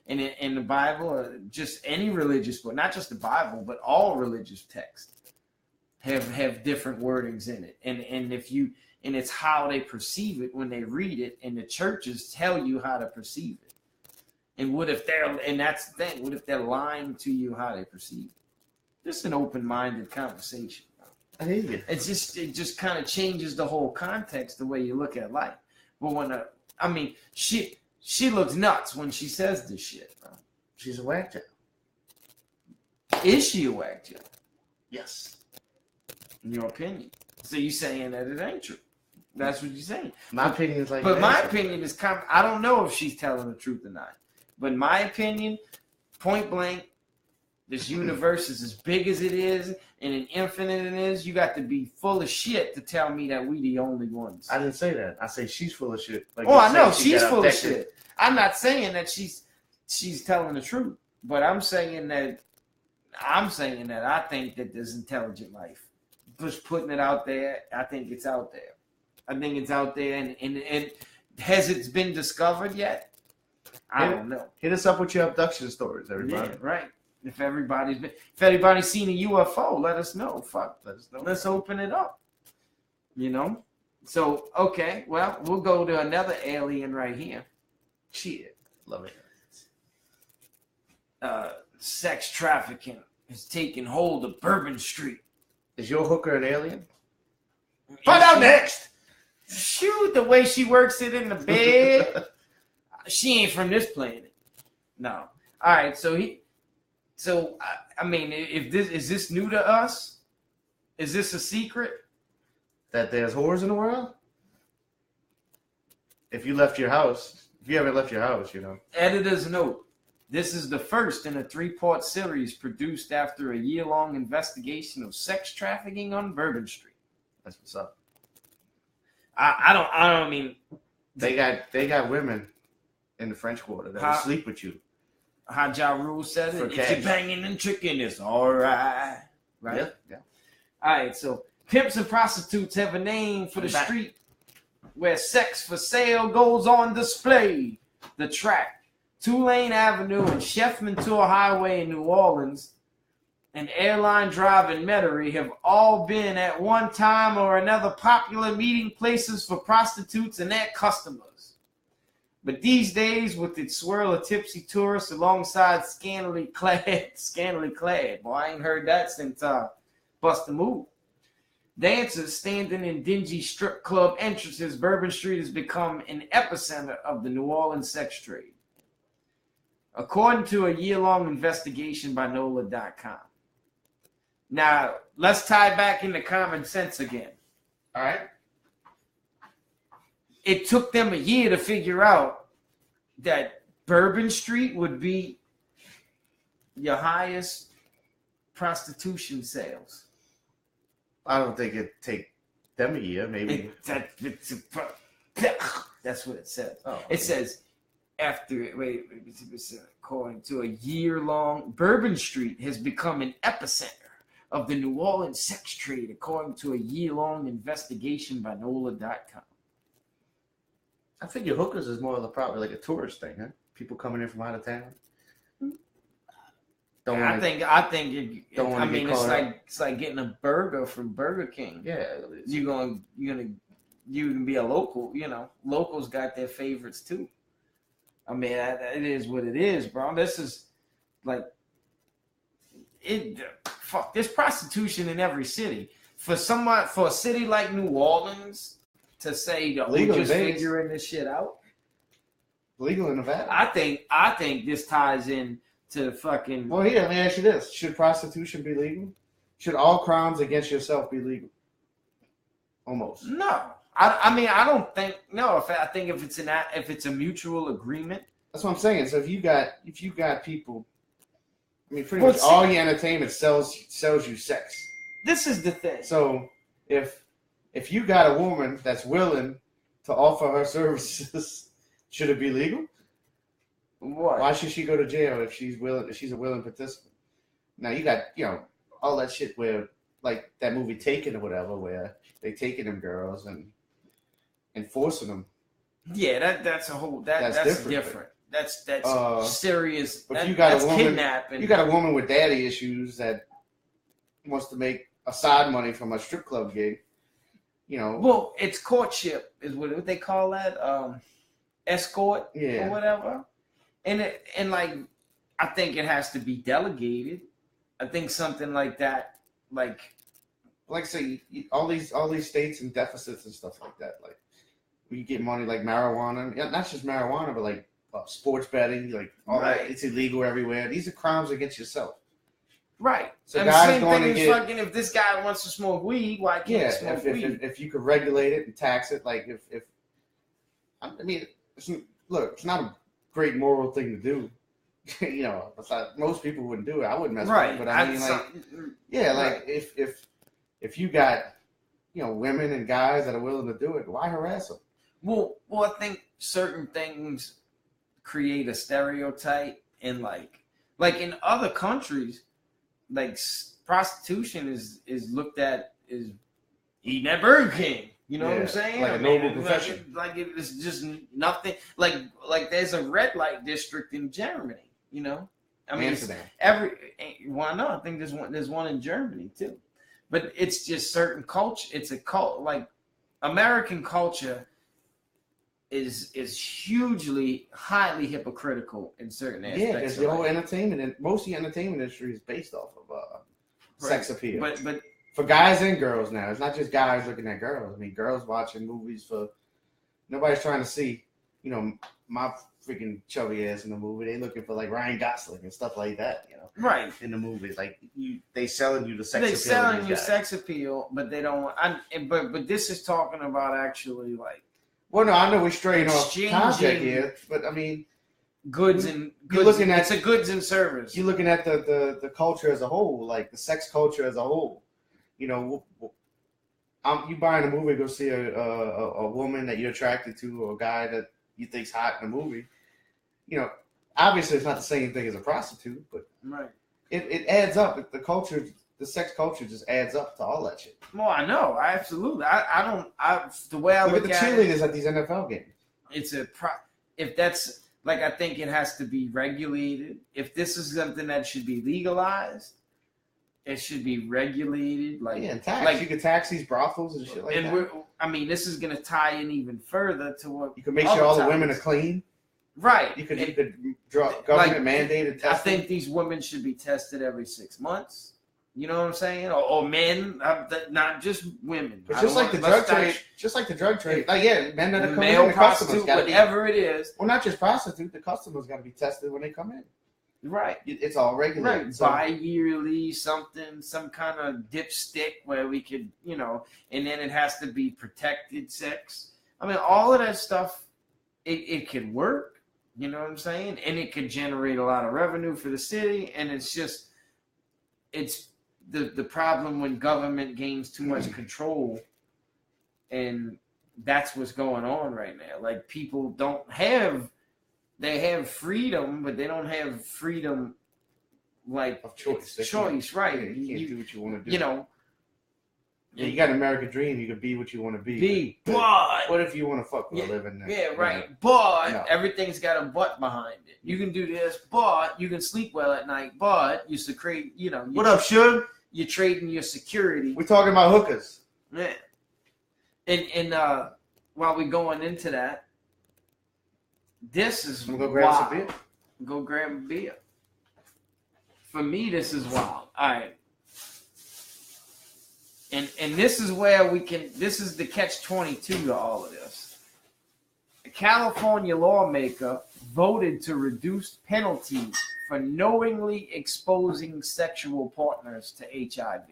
And in the Bible, or just any religious book, not just the Bible, but all religious texts have different wordings in it. And it's how they perceive it when they read it, and the churches tell you how to perceive it. And that's the thing, what if they're lying to you how they perceive it? Just an open-minded conversation. I hear you. It just kind of changes the whole context, the way you look at life. But she looks nuts when she says this shit, bro. She's a whack job. Is she a whack job? Yes. In your opinion. So you saying that it ain't true. That's what you're saying. My opinion is like But my opinion is I don't know if she's telling the truth or not. But my opinion, point blank, this universe is as big as it is and an infinite it is. You got to be full of shit to tell me that we the only ones. I didn't say that. I say she's full of shit. Like I know she's full of shit. I'm not saying that she's telling the truth, but I'm saying that I think that there's intelligent life. Just putting it out there, I think it's out there. I think it's out there, and has it been discovered yet? I don't know. Hit us up with your abduction stories, everybody. Yeah, right. If everybody's seen a UFO, let us know. Let us know. Let's open it up. You know? So, okay, well, we'll go to another alien right here. Shit. Love it. Sex trafficking is taking hold of Bourbon Street. Is your hooker an alien? Find out next. Shoot, the way she works it in the bed. She ain't from this planet. No. All right, I mean, is this new to us? Is this a secret? That there's whores in the world? If you haven't left your house, you know. Editor's note. This is the first in a 3-part series produced after a year-long investigation of sex trafficking on Bourbon Street. That's what's up. I don't mean they got women in the French Quarter that will sleep with you. How Ja Rule said it, if you're banging and tricking, it's all right. Right? Yeah. All right, so pimps and prostitutes have a name for the street where sex for sale goes on display. The Track, Tulane Avenue and Chef Mentor Highway in New Orleans, and Airline Drive in Metairie have all been at one time or another popular meeting places for prostitutes and their customers. But these days, with its swirl of tipsy tourists alongside scantily clad, boy, I ain't heard that since Bust a Move. Dancers standing in dingy strip club entrances, Bourbon Street has become an epicenter of the New Orleans sex trade. According to a year-long investigation by NOLA.com. Now, let's tie back into common sense again. All right. It took them a year to figure out that Bourbon Street would be your highest prostitution sales. I don't think it'd take them a year, maybe. That's what it says. Oh, it says according to a year-long, Bourbon Street has become an epicenter of the New Orleans sex trade, according to a year-long investigation by NOLA.com. I figure hookers is more of a probably like a tourist thing, huh? People coming in from out of town. I think it's like getting a burger from Burger King. Yeah, you can be a local. You know, locals got their favorites too. I mean, it is what it is, bro. This is like it. Fuck, there's prostitution in every city. For a city like New Orleans to say that we're just figuring this shit out. Legal in Nevada. I think this ties in to fucking. Well, here, let me ask you this: should prostitution be legal? Should all crimes against yourself be legal? Almost. No. I mean, I don't think no. I think if it's a mutual agreement. That's what I'm saying. So if you got people, I mean, pretty much all your entertainment sells you sex. This is the thing. So if you got a woman that's willing to offer her services, should it be legal? What? Why should she go to jail if she's willing? If she's a willing participant? Now you got all that shit where like that movie Taken or whatever, where they taking them girls and forcing them. Yeah, that's a whole that's different. That's serious. But you got that's a woman. Kidnapping. You got a woman with daddy issues that wants to make a side money from a strip club gig. Well, it's courtship is what they call that. Escort or whatever. And like I think it has to be delegated. I think something like that, like say all these states and deficits and stuff like that. Like we get money like marijuana, not just marijuana, but like sports betting, like all that. It's illegal everywhere. These are crimes against yourself. Right. So and guys same going thing to is get fucking if this guy wants to smoke weed, why can't he smoke weed? If you could regulate it and tax it, like if I mean, it's not a great moral thing to do. Most people wouldn't do it. I wouldn't mess with it. But I mean, like if you got women and guys that are willing to do it, why harass them? Well, I think certain things create a stereotype, and like in other countries, like prostitution is looked at as eating at Burger King. You know what I'm saying? Like a noble profession. Like it's just nothing. Like there's a red light district in Germany. I mean, Amsterdam. Why not? I think there's one in Germany too. But it's just certain culture. It's a cult. Like American culture is hugely, highly hypocritical in certain aspects. Yeah, because the whole entertainment and most of the entertainment industry is based off of sex appeal. But for guys and girls now, it's not just guys looking at girls. I mean, girls watching movies for nobody's trying to see, my freaking chubby ass in the movie. They looking for like Ryan Gosling and stuff like that, Right. In the movies, like they selling you the sex appeal. They selling you sex appeal, but they don't. But this is talking about actually like. Well, no, I know we're straying off topic here, but I mean, goods. Looking at it's a goods and service. You're looking at the culture as a whole, like the sex culture as a whole. You buying a movie, go see a woman that you're attracted to, or a guy that you think's hot in a movie. Obviously it's not the same thing as a prostitute, but it adds up. The sex culture just adds up to all that shit. Well, I know, absolutely. The way I look at the at cheerleaders at these NFL games. If that's like, I think it has to be regulated. If this is something that should be legalized, it should be regulated. And tax. You could tax these brothels and shit like that. This is going to tie in even further to what you can make sure all the women are clean. Right. You could draw government mandated testing. I think these women should be tested every 6 months. You know what I'm saying? Or men, not just women. But just like the drug trade. Men that are coming in, the customers got to be, whatever it is. Well, not just prostitute. The customers got to be tested when they come in. Right. It's all regulated. Right. So, bi-yearly, some kind of dipstick where we could, and then it has to be protected sex. I mean, all of that stuff, it could work. You know what I'm saying? And it could generate a lot of revenue for the city. And it's the problem when government gains too much control, and that's what's going on right now. Like people they have freedom, but they don't have freedom like of choice. Choice, right? Yeah, you can't do what you want to do. You know. Yeah, you got an American dream. You can be what you want to be. But what if you want to fuck with a living? Yeah, right. But everything's got a but behind it. You can do this, but you can sleep well at night. But you secrete. What up, Suge? You're trading your security. We're talking about hookers. Yeah. And while we're going into that, this is go grab some beer. Go grab a beer. For me, this is wild. All right. And this is where this is the catch-22 to all of this. A California lawmaker voted to reduce penalties for knowingly exposing sexual partners to HIV.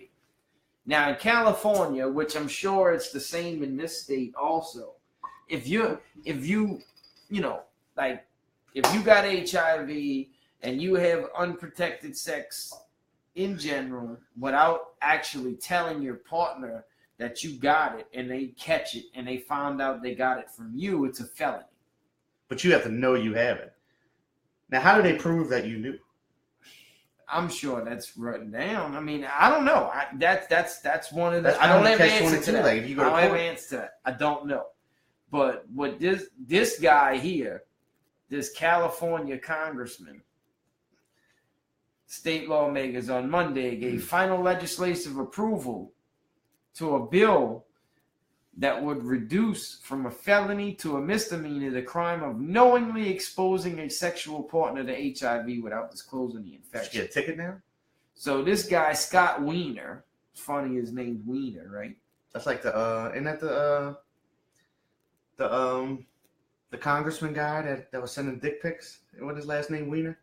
Now in California, which I'm sure it's the same in this state also, if you got HIV and you have unprotected sex in general, without actually telling your partner that you got it, and they catch it, and they found out they got it from you, it's a felony. But you have to know you have it. Now, how do they prove that you knew? I'm sure that's written down. I mean, I don't know. That's one of the. I don't have an answer to that. I don't have an answer to that. I don't know. But what this guy here, this California congressman, state lawmakers on Monday gave final legislative approval to a bill that would reduce from a felony to a misdemeanor the crime of knowingly exposing a sexual partner to HIV without disclosing the infection. Did you get a ticket now? So this guy, Scott Wiener, it's funny his name's Wiener, right? That's like isn't that the congressman guy that was sending dick pics? What his last name, Wiener?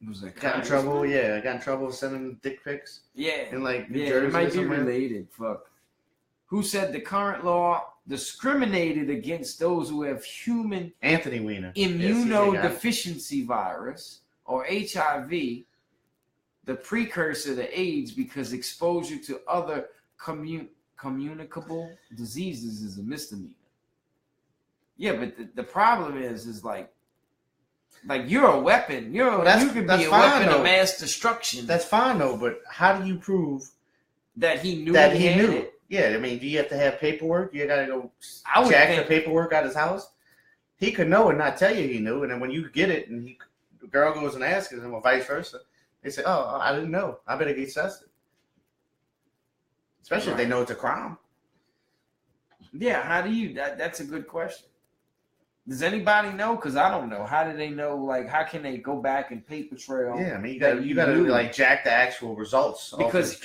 Was that got in trouble? Yeah, got in trouble sending dick pics. Yeah, in like New Jersey. It might be related. Fuck. Who said the current law discriminated against those who have human Anthony Weiner immunodeficiency virus or HIV, the precursor to AIDS, because exposure to other communicable diseases is a misdemeanor. Yeah, but the problem is like you're a weapon. You could be a weapon of mass destruction. That's fine though, but how do you prove that he knew that he knew? Yeah, I mean, do you have to have paperwork? You got to go jack the paperwork out of his house? He could know and not tell you he knew, and then when you get it and the girl goes and asks him, or vice versa, they say, oh, I didn't know. I better get tested. Especially if they know it's a crime. Yeah, how do you? That's a good question. Does anybody know? Because I don't know. How do they know? Like, how can they go back and paper trail? Yeah, I mean, you got to like jack the actual results. Because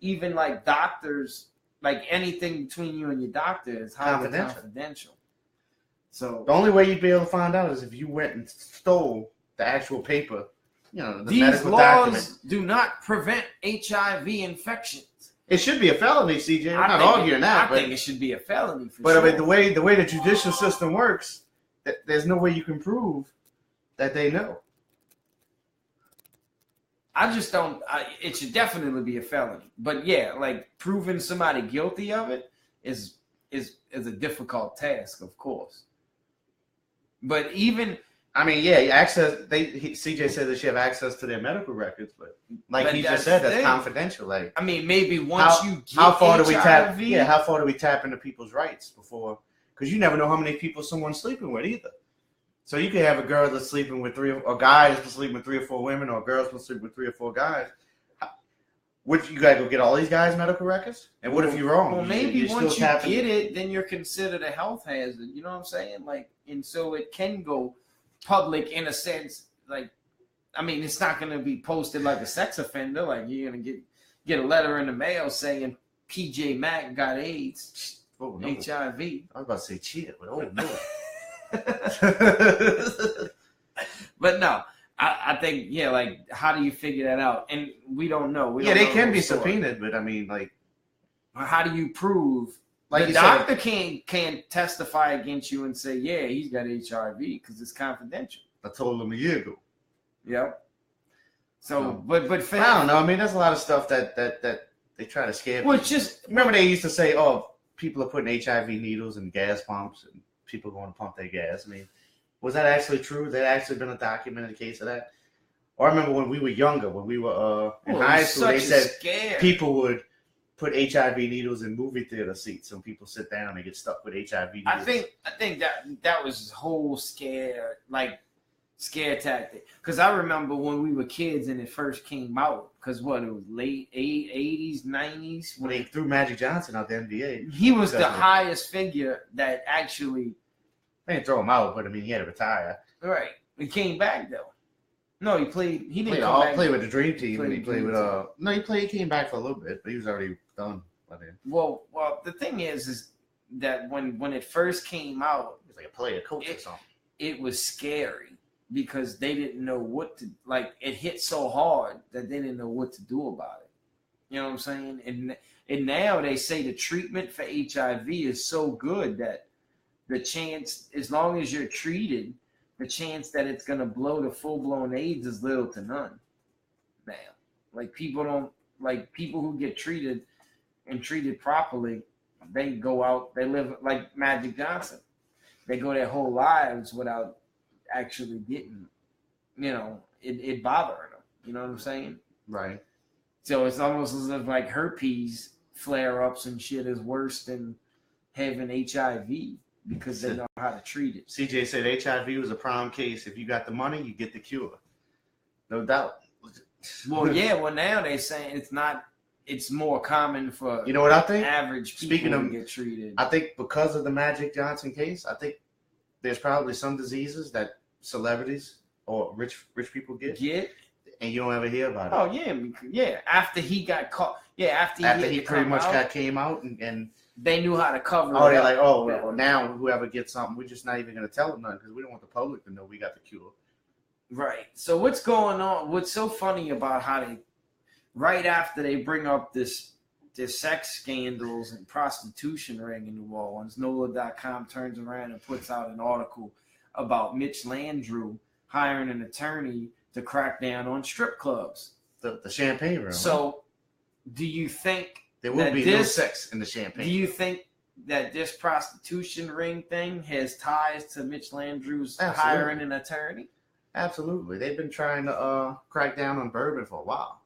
even like doctors, like anything between you and your doctor is highly confidential. So the only way you'd be able to find out is if you went and stole the actual paper. The these medical laws document. Do not prevent HIV infections. It should be a felony, CJ. I'm not arguing that. I think it should be a felony. But I mean, the way the judicial system works, there's no way you can prove that they know. I just don't. It should definitely be a felony. But yeah, like proving somebody guilty of it is a difficult task, of course. But even, I mean, yeah, CJ said they should have access to their medical records, but he just said, that's confidential. Like, I mean, maybe once you get how far do we tap? HIV, Yeah, how far do we tap into people's rights before? Because you never know how many people someone's sleeping with either. So you could have a girl that's sleeping with a guy that's sleeping with 3 or 4 women, or a girl's that's sleeping with 3 or 4 guys. Which you gotta go get all these guys' medical records? And what if you're wrong? Well, maybe once you get it, then you're considered a health hazard. You know what I'm saying? Like, and so it can go public in a sense. Like, I mean, it's not gonna be posted like a sex offender. Like, you're gonna get a letter in the mail saying PJ Mack got AIDS, HIV. I was about to say cheated, but oh no. But no, I think, yeah, like, how do you figure that out? And we don't know. They can be subpoenaed, but I mean, like, how do you prove? Like, the doctor can't testify against you and say, yeah, he's got HIV, because it's confidential. I told him a year ago. Yep. So, but I don't know. I mean, there's a lot of stuff that they try to scare. Well, it's just remember they used to say, "Oh, people are putting HIV needles in gas pumps, and people going to pump their gas." I mean, was that actually true? Has there actually been a documented case of that? Or I remember when we were younger, when we were in high school, they said people would put HIV needles in movie theater seats, so people sit down and get stuck with HIV needles. I think that was whole scare tactic. Because I remember when we were kids and it first came out, because it was late 80s, 90s. When they threw Magic Johnson out the NBA. He was the highest figure that actually... They didn't throw him out, but I mean, he had to retire. Right. He came back, though. No, he played... He didn't come back. He played with the Dream Team, and he played with... he came back for a little bit, but he was already done by then. Well, the thing is that when it first came out... It was like a player coach or something. It was scary. Because they didn't know what to, like, it hit so hard that they didn't know what to do about it. You know what I'm saying? And now they say the treatment for HIV is so good that the chance, as long as you're treated, the chance that it's going to blow to full-blown AIDS is little to none. Now, people who get treated and treated properly, they go out, they live like Magic Johnson. They go their whole lives without actually getting, it bothering them. You know what I'm saying? Right. So it's almost as if like herpes flare-ups and shit is worse than having HIV because they know how to treat it. CJ said HIV was a prime case. If you got the money, you get the cure. No doubt. Well, yeah. Well, now they're saying it's not. It's more common for what I think? Average people to get treated. I think because of the Magic Johnson case, I think there's probably some diseases that celebrities or rich people get, and you don't ever hear about it. Oh yeah. After he got caught, after he pretty much came out and they knew how to cover. Oh, they're like, well, now whoever gets something, we're just not even going to tell them nothing because we don't want the public to know we got the cure. Right. So what's going on? What's so funny about how they, right after they bring up this sex scandals and prostitution ring in New Orleans, NOLA.com turns around and puts out an article about Mitch Landrieu hiring an attorney to crack down on strip clubs. The champagne room. So do you think there will be no sex in the champagne? Do you think that this prostitution ring thing has ties to Mitch Landrieu's hiring an attorney? Absolutely. They've been trying to crack down on bourbon for a while.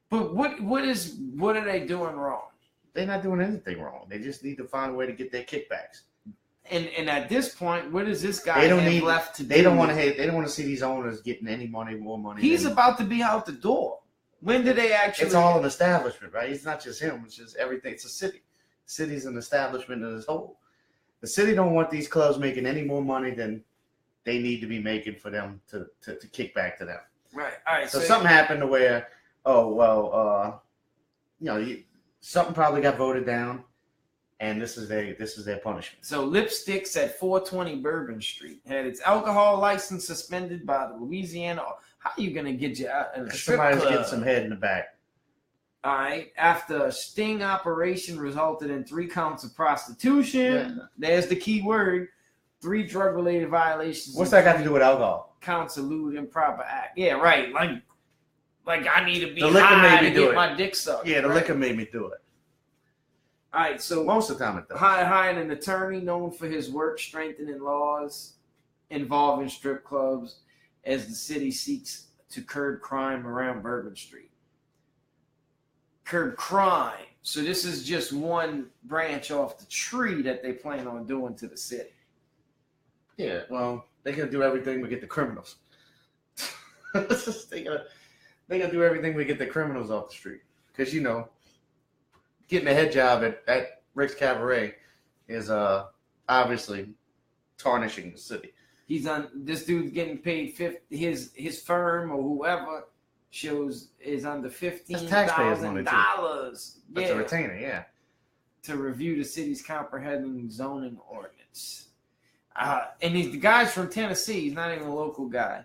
But what are they doing wrong? They're not doing anything wrong. They just need to find a way to get their kickbacks. And at this point, what does this guy have left to do? They don't want to see these owners getting any money, more money. He's about to be out the door. When did they actually? It's all an establishment, right? It's not just him. It's just everything. It's a city. The city's an establishment as a whole. The city don't want these clubs making any more money than they need to be making for them to kick back to them. Right. All right. So something happened to where, something probably got voted down. And this is their punishment. So Lipsticks at 420 Bourbon Street had its alcohol license suspended by the Louisiana. How are you going to get you out in a strip club? Somebody's getting some head in the back. All right. After a sting operation resulted in 3 counts of prostitution. There's the key word. 3 drug-related violations. What's that got to do with alcohol? Counts of lewd improper act. Yeah, right. Like I need to be high to get my dick sucked. Yeah, the liquor made me do it. All right, so most of the time it does. Hiring an attorney known for his work strengthening laws involving strip clubs as the city seeks to curb crime around Bourbon Street. Curb crime. So this is just one branch off the tree that they plan on doing to the city. Yeah, well, they're gonna do everything to get the criminals. They gonna do everything to get the criminals off the street because getting a head job at Rick's Cabaret is obviously tarnishing the city. This dude's getting paid his firm or whoever is under $15,000. That's a retainer, yeah. To review the city's comprehensive zoning ordinance. And the guy's from Tennessee. He's not even a local guy.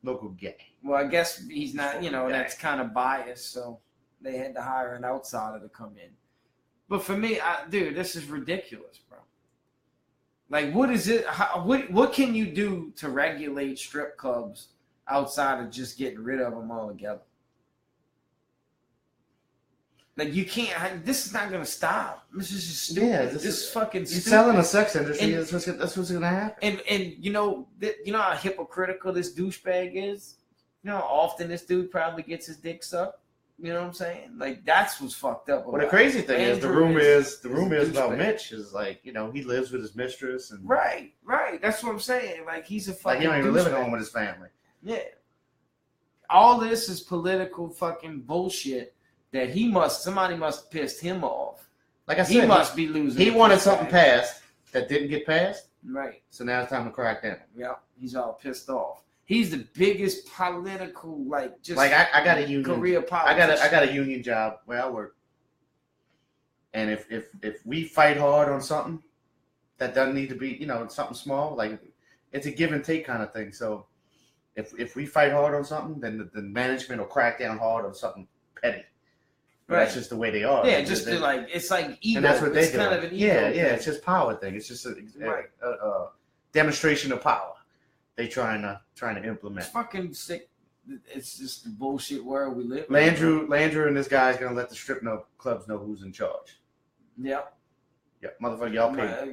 Local guy. Well, I guess he's not. That's kind of biased. So they had to hire an outsider to come in. But for me, dude, this is ridiculous, bro. Like, what is it? What can you do to regulate strip clubs outside of just getting rid of them altogether. Like, you can't. This is not gonna stop. This is just stupid. Yeah, this is fucking stupid. You're selling a sex industry. And, that's what's gonna happen. And you know how hypocritical this douchebag is. You know how often this dude probably gets his dick sucked. You know what I'm saying? Like, that's what's fucked up. Well, the crazy thing is the rumor is about Mitch is like, you know, he lives with his mistress and right. That's what I'm saying. Like, he's a fucking. Like, he don't even live at home with his family. Yeah. All this is political fucking bullshit. That somebody must have pissed him off. Like I said, he must be losing. He wanted something passed that didn't get passed. Right. So now it's time to crack down. Yeah, he's all pissed off. He's the biggest political, like, just like I got a union career politician. I got a union job where I work. And if we fight hard on something that doesn't need to be, you know, something small, like it's a give and take kind of thing. So if we fight hard on something, then the management will crack down hard on something petty. Right. That's just the way they are. Yeah, just like it's like ego. And that's what they do. Kind of an ego. Yeah, it's just power thing. It's just a demonstration of power. They trying to implement. It's fucking sick. It's just the bullshit world we live. Landrew and this guy's gonna let the strip clubs know who's in charge. Yeah. Yeah, motherfucker,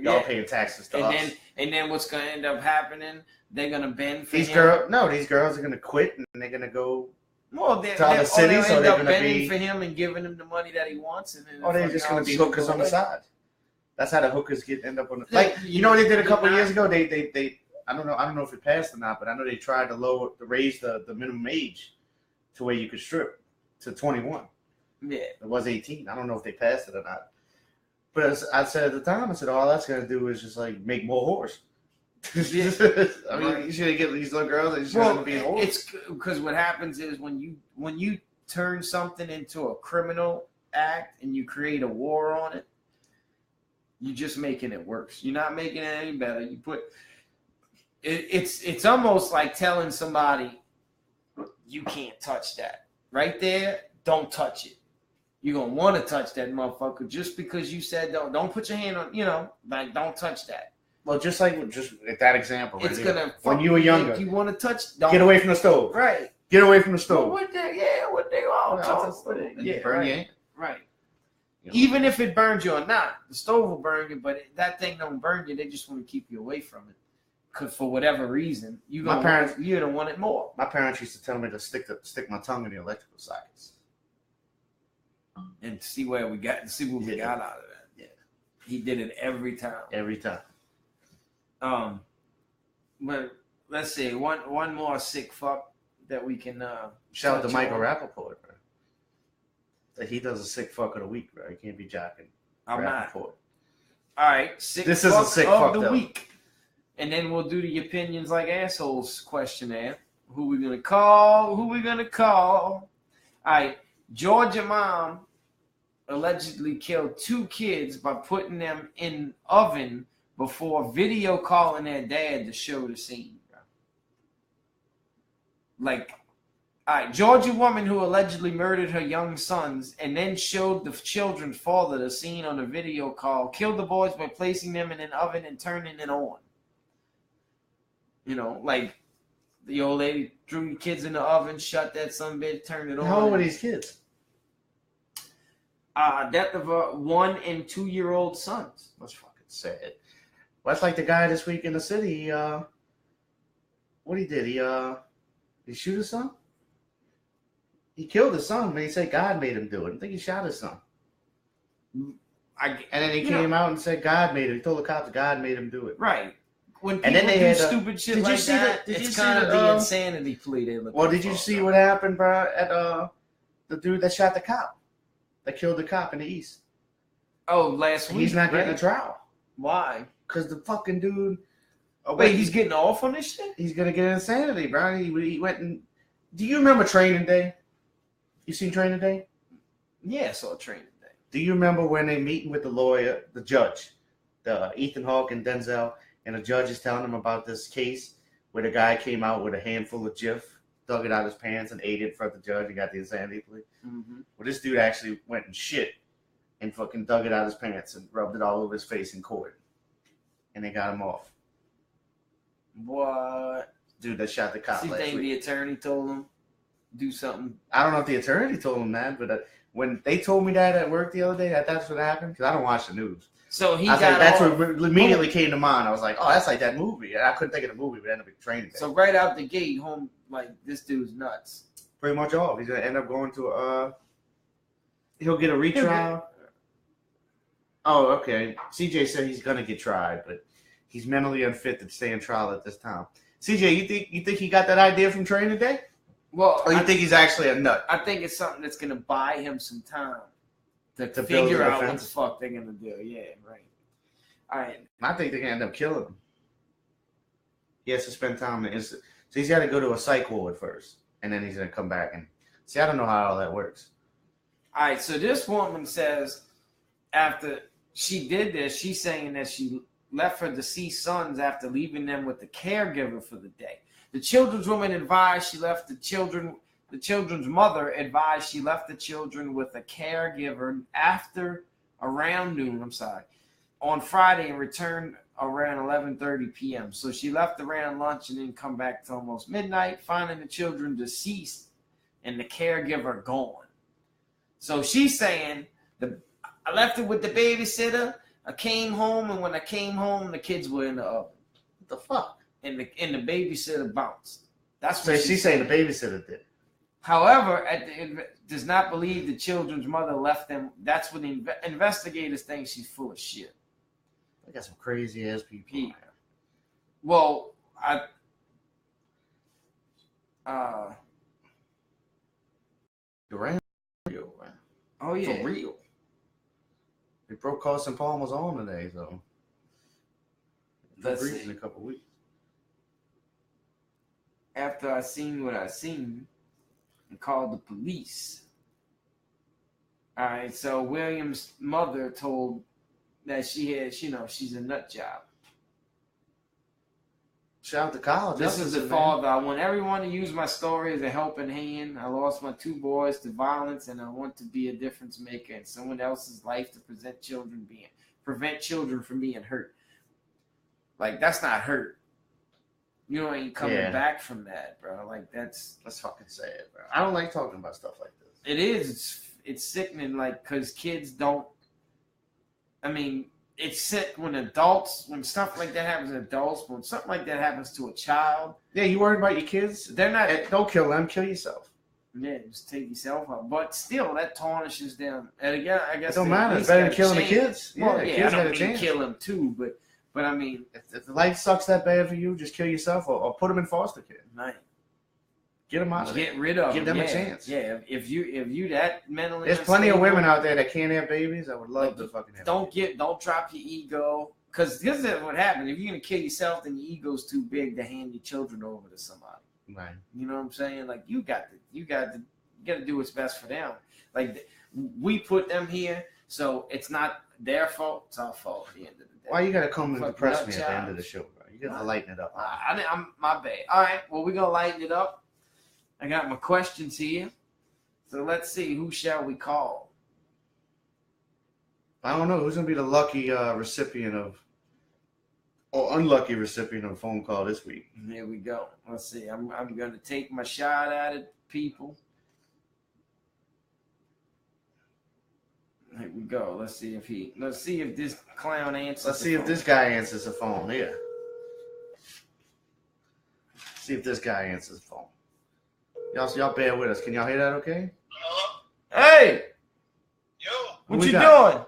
y'all paying taxes to us. And then what's gonna end up happening? They're gonna bend for these girls. No, these girls are gonna quit and they're gonna go. Well, to other cities, so they're going to be for him and giving him the money that he wants, and they're just going to be hookers on the side. That's how the hookers end up on the like. You know what they did a couple of years ago? They I don't know if it passed or not, but I know they tried to raise the minimum age to where you could strip to 21. Yeah, it was 18. I don't know if they passed it or not. But as I said at the time, I said all that's going to do is just like make more whores. I mean, you should get these little girls. They just going to be whores. It's because what happens is when you turn something into a criminal act and you create a war on it, you're just making it worse. You're not making it any better. You put it's almost like telling somebody you can't touch that right there. Don't touch it. You're gonna want to touch that motherfucker just because you said don't. Don't put your hand on. You know, like don't touch that. Well, just at that example, right? It's gonna when you were younger, you want to touch. Don't. Get away from the stove. Right. Get away from the stove. Well, what they all burn you. Right. You know, even if it burns you or not, the stove will burn you, but that thing don't burn you. They just want to keep you away from it, cause for whatever reason, you're gonna want it more. My parents used to tell me to stick my tongue in the electrical sockets and see what we got out of that. Yeah. He did it every time. Every time. But let's see, one more sick fuck that we can shout out to Michael Rappaport, bro. That he does a sick fuck of the week, bro. He can't be jocking. I'm not. All right, sick this fuck is a sick of fuck the though. Week, and then we'll do the opinions like assholes questionnaire. Who we gonna call? All right, Georgia mom allegedly killed 2 kids by putting them in oven before video calling their dad to show the scene. Like, all right, Georgia woman who allegedly murdered her young sons and then showed the children's father the scene on a video call, killed the boys by placing them in an oven and turning it on. You know, like the old lady threw your kids in the oven, shut that son bitch, turned it on. How old are these kids? Death of 1 and 2 year old sons. That's fucking sad. Well, that's like the guy this week in the city. What he did? He shoot his son? He killed his son, but he said God made him do it. I think he shot his son. And then he came out and said God made him. He told the cops God made him do it. Right. When people do stupid shit like that, it's kind of the insanity plea. Well, did you see what happened, bro, at the dude that shot the cop? That killed the cop in the East. Oh, last week. He's not getting a trial. Why? Because the fucking dude. Wait, he's getting off on this shit? He's gonna get insanity, bro. He went and. Do you remember Training Day? You seen Training Day? Yeah, I saw Training Day. Do you remember when they meeting with the lawyer, the judge, Ethan Hawke and Denzel, and the judge is telling them about this case where the guy came out with a handful of Jif, dug it out of his pants, and ate it in front of the judge and got the insanity plea? Mm-hmm. Well, this dude actually went and shit and fucking dug it out of his pants and rubbed it all over his face in court. And they got him off. What? dude that shot the cop last week. The attorney told him do something? I don't know if the attorney told him that, but when they told me that at work the other day, that's what happened, because I don't watch the news. So that's what immediately came to mind. I was like, oh, that's like that movie. And I couldn't think of the movie, but it ended up being Training Day. So right out the gate, home, like, this dude's nuts. Pretty much all. He's going to end up going to he'll get a retrial. Oh, okay. CJ said he's going to get tried, but he's mentally unfit to stay in trial at this time. CJ, you think he got that idea from Training Day? Well, or you think he's actually a nut? I think it's something that's going to buy him some time to figure out what the fuck they're going to do. Yeah, right. All right. I think they're going to end up killing him. He has to spend time in so he's got to go to a psych ward first, and then he's going to come back and see. I don't know how all that works. All right. So this woman says after she did this, she's saying that she left her deceased sons after leaving them with the caregiver for the day. The children's woman advised she left the children. The children's mother advised she left the children with a caregiver after around noon. On Friday and returned around 11:30 p.m. So she left around lunch and then come back to almost midnight, finding the children deceased and the caregiver gone. So she's saying I left it with the babysitter. I came home, and when I came home, the kids were in the oven. What the fuck? And the babysitter bounced. That's what so she's saying. The babysitter did. However, does not believe the children's mother left them. That's what the investigators think she's full of shit. I got some crazy ass people. Well, Durant, real, man. Oh yeah, for real. They broke Carson Palmer's arm today, so that's in a couple weeks. After I seen what I seen, and called the police. All right, so William's mother told that she had, she's a nut job. Shout out to college. This is the father. I want everyone to use my story as a helping hand. I lost my 2 boys to violence, and I want to be a difference maker in someone else's life to prevent children from being hurt. Like, that's not hurt. You ain't coming back from that, bro. Like, that's fucking sad, bro. I don't like talking about stuff like this. It is. It's sickening, like, because kids don't. I mean, it's sick when stuff like that happens to adults, but when something like that happens to a child. Yeah, you worried about your kids? They're not. Don't kill them. Kill yourself. Yeah, just take yourself out. But still, that tarnishes them. And again, I guess it don't matter. It's better than killing the kids. Well, yeah, I don't mean kill them too, but I mean, if the life sucks that bad for you, just kill yourself or put them in foster care. Right. Get them out of there. Get rid of them. Give them a chance. Yeah, if you that mentally. There's plenty of women out there that can't have babies. I would love to fucking have. Don't drop your ego, because this is what happens. If you're gonna kill yourself, then your ego's too big to hand your children over to somebody. Right. You know what I'm saying? Like you got to do what's best for them. Like we put them here, so it's not their fault. It's our fault at the end of the day. Why you gotta come and depress me at the end of the show, bro? You gotta lighten it up. I'm my bad. All right. Well, we're gonna lighten it up. I got my questions here. So let's see. Who shall we call? I don't know. Who's going to be the lucky recipient or unlucky recipient of a phone call this week? Here we go. Let's see. I'm going to take my shot at it, people. Here we go. Let's see if this clown answers. Let's see if this guy answers the phone. Here. See if this guy answers the phone. Y'all bear with us. Can y'all hear that okay? Hello? Hey! Yo. What you doing? Heading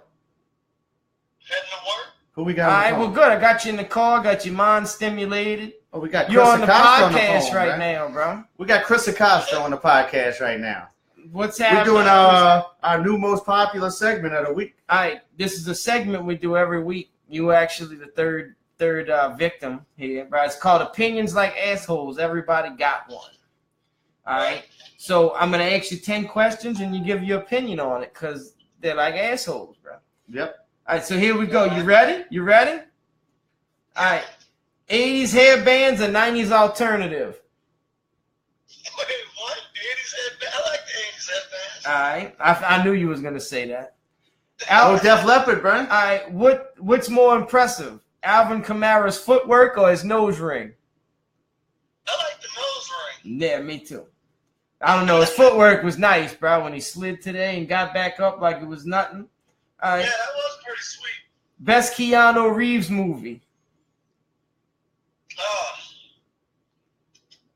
to work? Who we got? All right, well, good. I got you in the car. Got your mind stimulated. Oh, we got Chris You're on the Acosta podcast on the phone, right now, bro. We got Chris Acosta on the podcast right now. What's happening? We're doing our new most popular segment of the week. All right, this is a segment we do every week. You were actually the third victim here, bro. It's called Opinions Like Assholes. Everybody got one. All right, so I'm going to ask you 10 questions, and you give your opinion on it, because they're like assholes, bro. Yep. All right, so here we go. You ready? All right. 80s hair bands or 90s alternative? Wait, what? 80s headband? I like the 80s headbands. All right. I knew you was going to say that. Def Leppard, bro. All right. What's more impressive, Alvin Kamara's footwork or his nose ring? I like Yeah, me too. I don't know. His footwork was nice, bro. When he slid today and got back up like it was nothing. Yeah, that was pretty sweet. Best Keanu Reeves movie.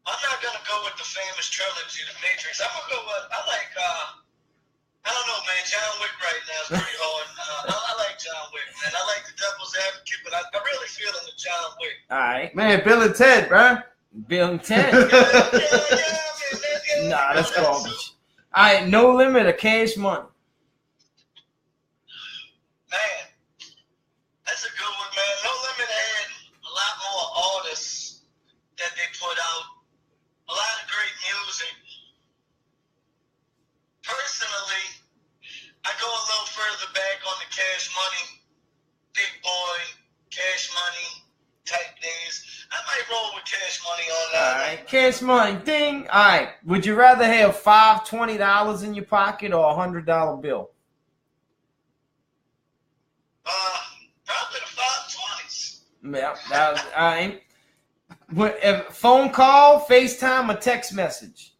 I'm not gonna go with the famous trilogy, The Matrix. I'm gonna go with I don't know, man. John Wick right now is pretty hard. I like John Wick, man. I like The Devil's Advocate, but I really feel in the John Wick. All right, man. Bill and Ted, bro. Bill and Ted. Yeah, Nah, that's garbage. All right, No Limit or Cash Money. Man, that's a good one, man. No Limit had a lot more artists that they put out. A lot of great music. Personally, I go a little further back on the Cash Money, Big Boy, Cash Money type days. I might roll with Cash Money on that. All right, Cash Money, ding. All right, would you rather have $20 in your pocket or $100 bill? Probably the 520s. Yeah, that was, all right. Phone call, FaceTime, or text message?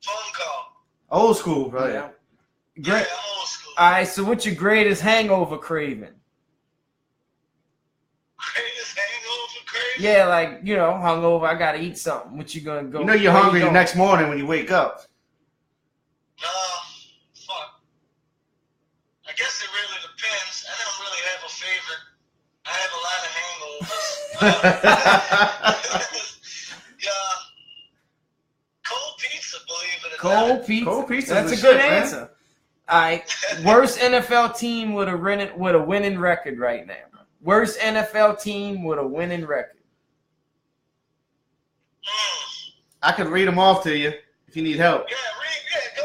Phone call. Old school, bro. Yeah. Yeah, old school. All right, so what's your greatest hangover craving? Greatest hangover craving? Yeah, like, hungover, I got to eat something. What you going to go? You know you're hungry the next morning when you wake up. Fuck. I guess it really depends. I don't really have a favorite. I have a lot of hangovers. Yeah. Cold pizza, believe it or not. Cold pizza. That's a shit, good man. answer. All right. Worst NFL team with a winning record right now. Worst NFL team with a winning record. I could read them off to you if you need help. Yeah, go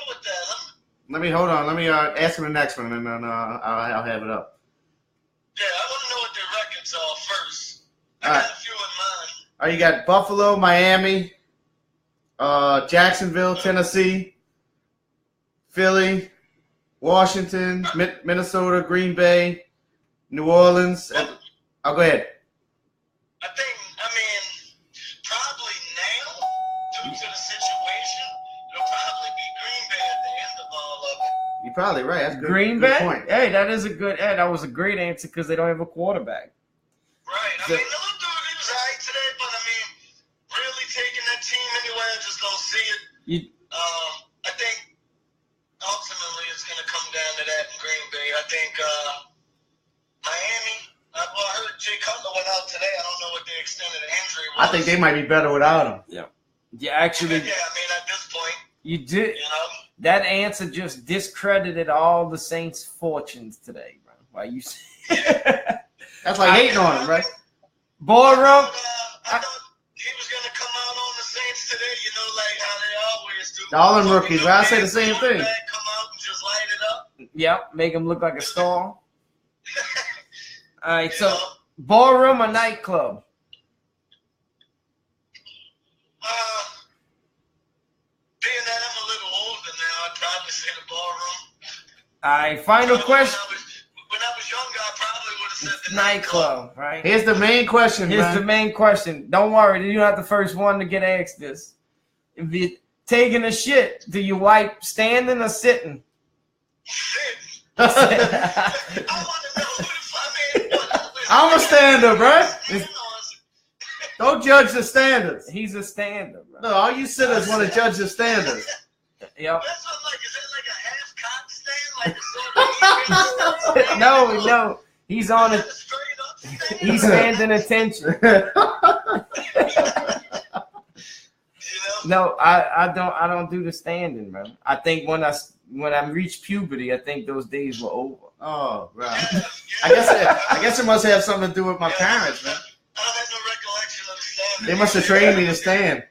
with that. Let me hold on. Let me ask him the next one, and then I'll have it up. Yeah, I want to know what their records are first. I got a few in mind. All right, you got Buffalo, Miami, Jacksonville, Tennessee, Philly, Washington, Minnesota, Green Bay, New Orleans. Go ahead. Probably now, due to the situation, it'll probably be Green Bay at the end of all of it. You're probably right. That's good. Green good Bay? point. Hey, that is a good. Hey, that was a great answer because they don't have a quarterback. Right. The little dude, he was alright today, but really taking that team anywhere, I just don't see it. I think ultimately it's going to come down to that in Green Bay. I think Miami. I heard Jay Cutler went out today. I don't know what the extent of the injury was. I think they might be better without him. Yeah. Yeah, actually. Yeah, at this point. You did. That answer just discredited all the Saints' fortunes today, bro. Why you say? Yeah. That's like hating on him, right? Ballroom. I thought he was going to come out on the Saints today, like how they always do. All them rookies, right? I say the same thing. Come out and just light it up. Yep, make him look like a star. All right, so ballroom or nightclub? Being that I'm a little older now, I'd probably say the ballroom. All right, final question. When I was younger, I probably would have said the nightclub, right? Here's the main question, Here's the main question. Don't worry, you're not the first one to get asked this. If you're taking a shit, do you wipe standing or sitting? Sitting. I want to know who the I'm a stander, bro. Don't judge the standards. He's a stander, bro. No, all you sitters want to judge the standards. Yep. That's what, is it like a half cock stand? Like a sort of No. He's on it. He's standing attention. No, I don't do the standing, bro. I think when I reached puberty, I think those days were over. Oh, right. I guess it must have something to do with my parents, man. I have no recollection of the standing. They must have trained me to stand.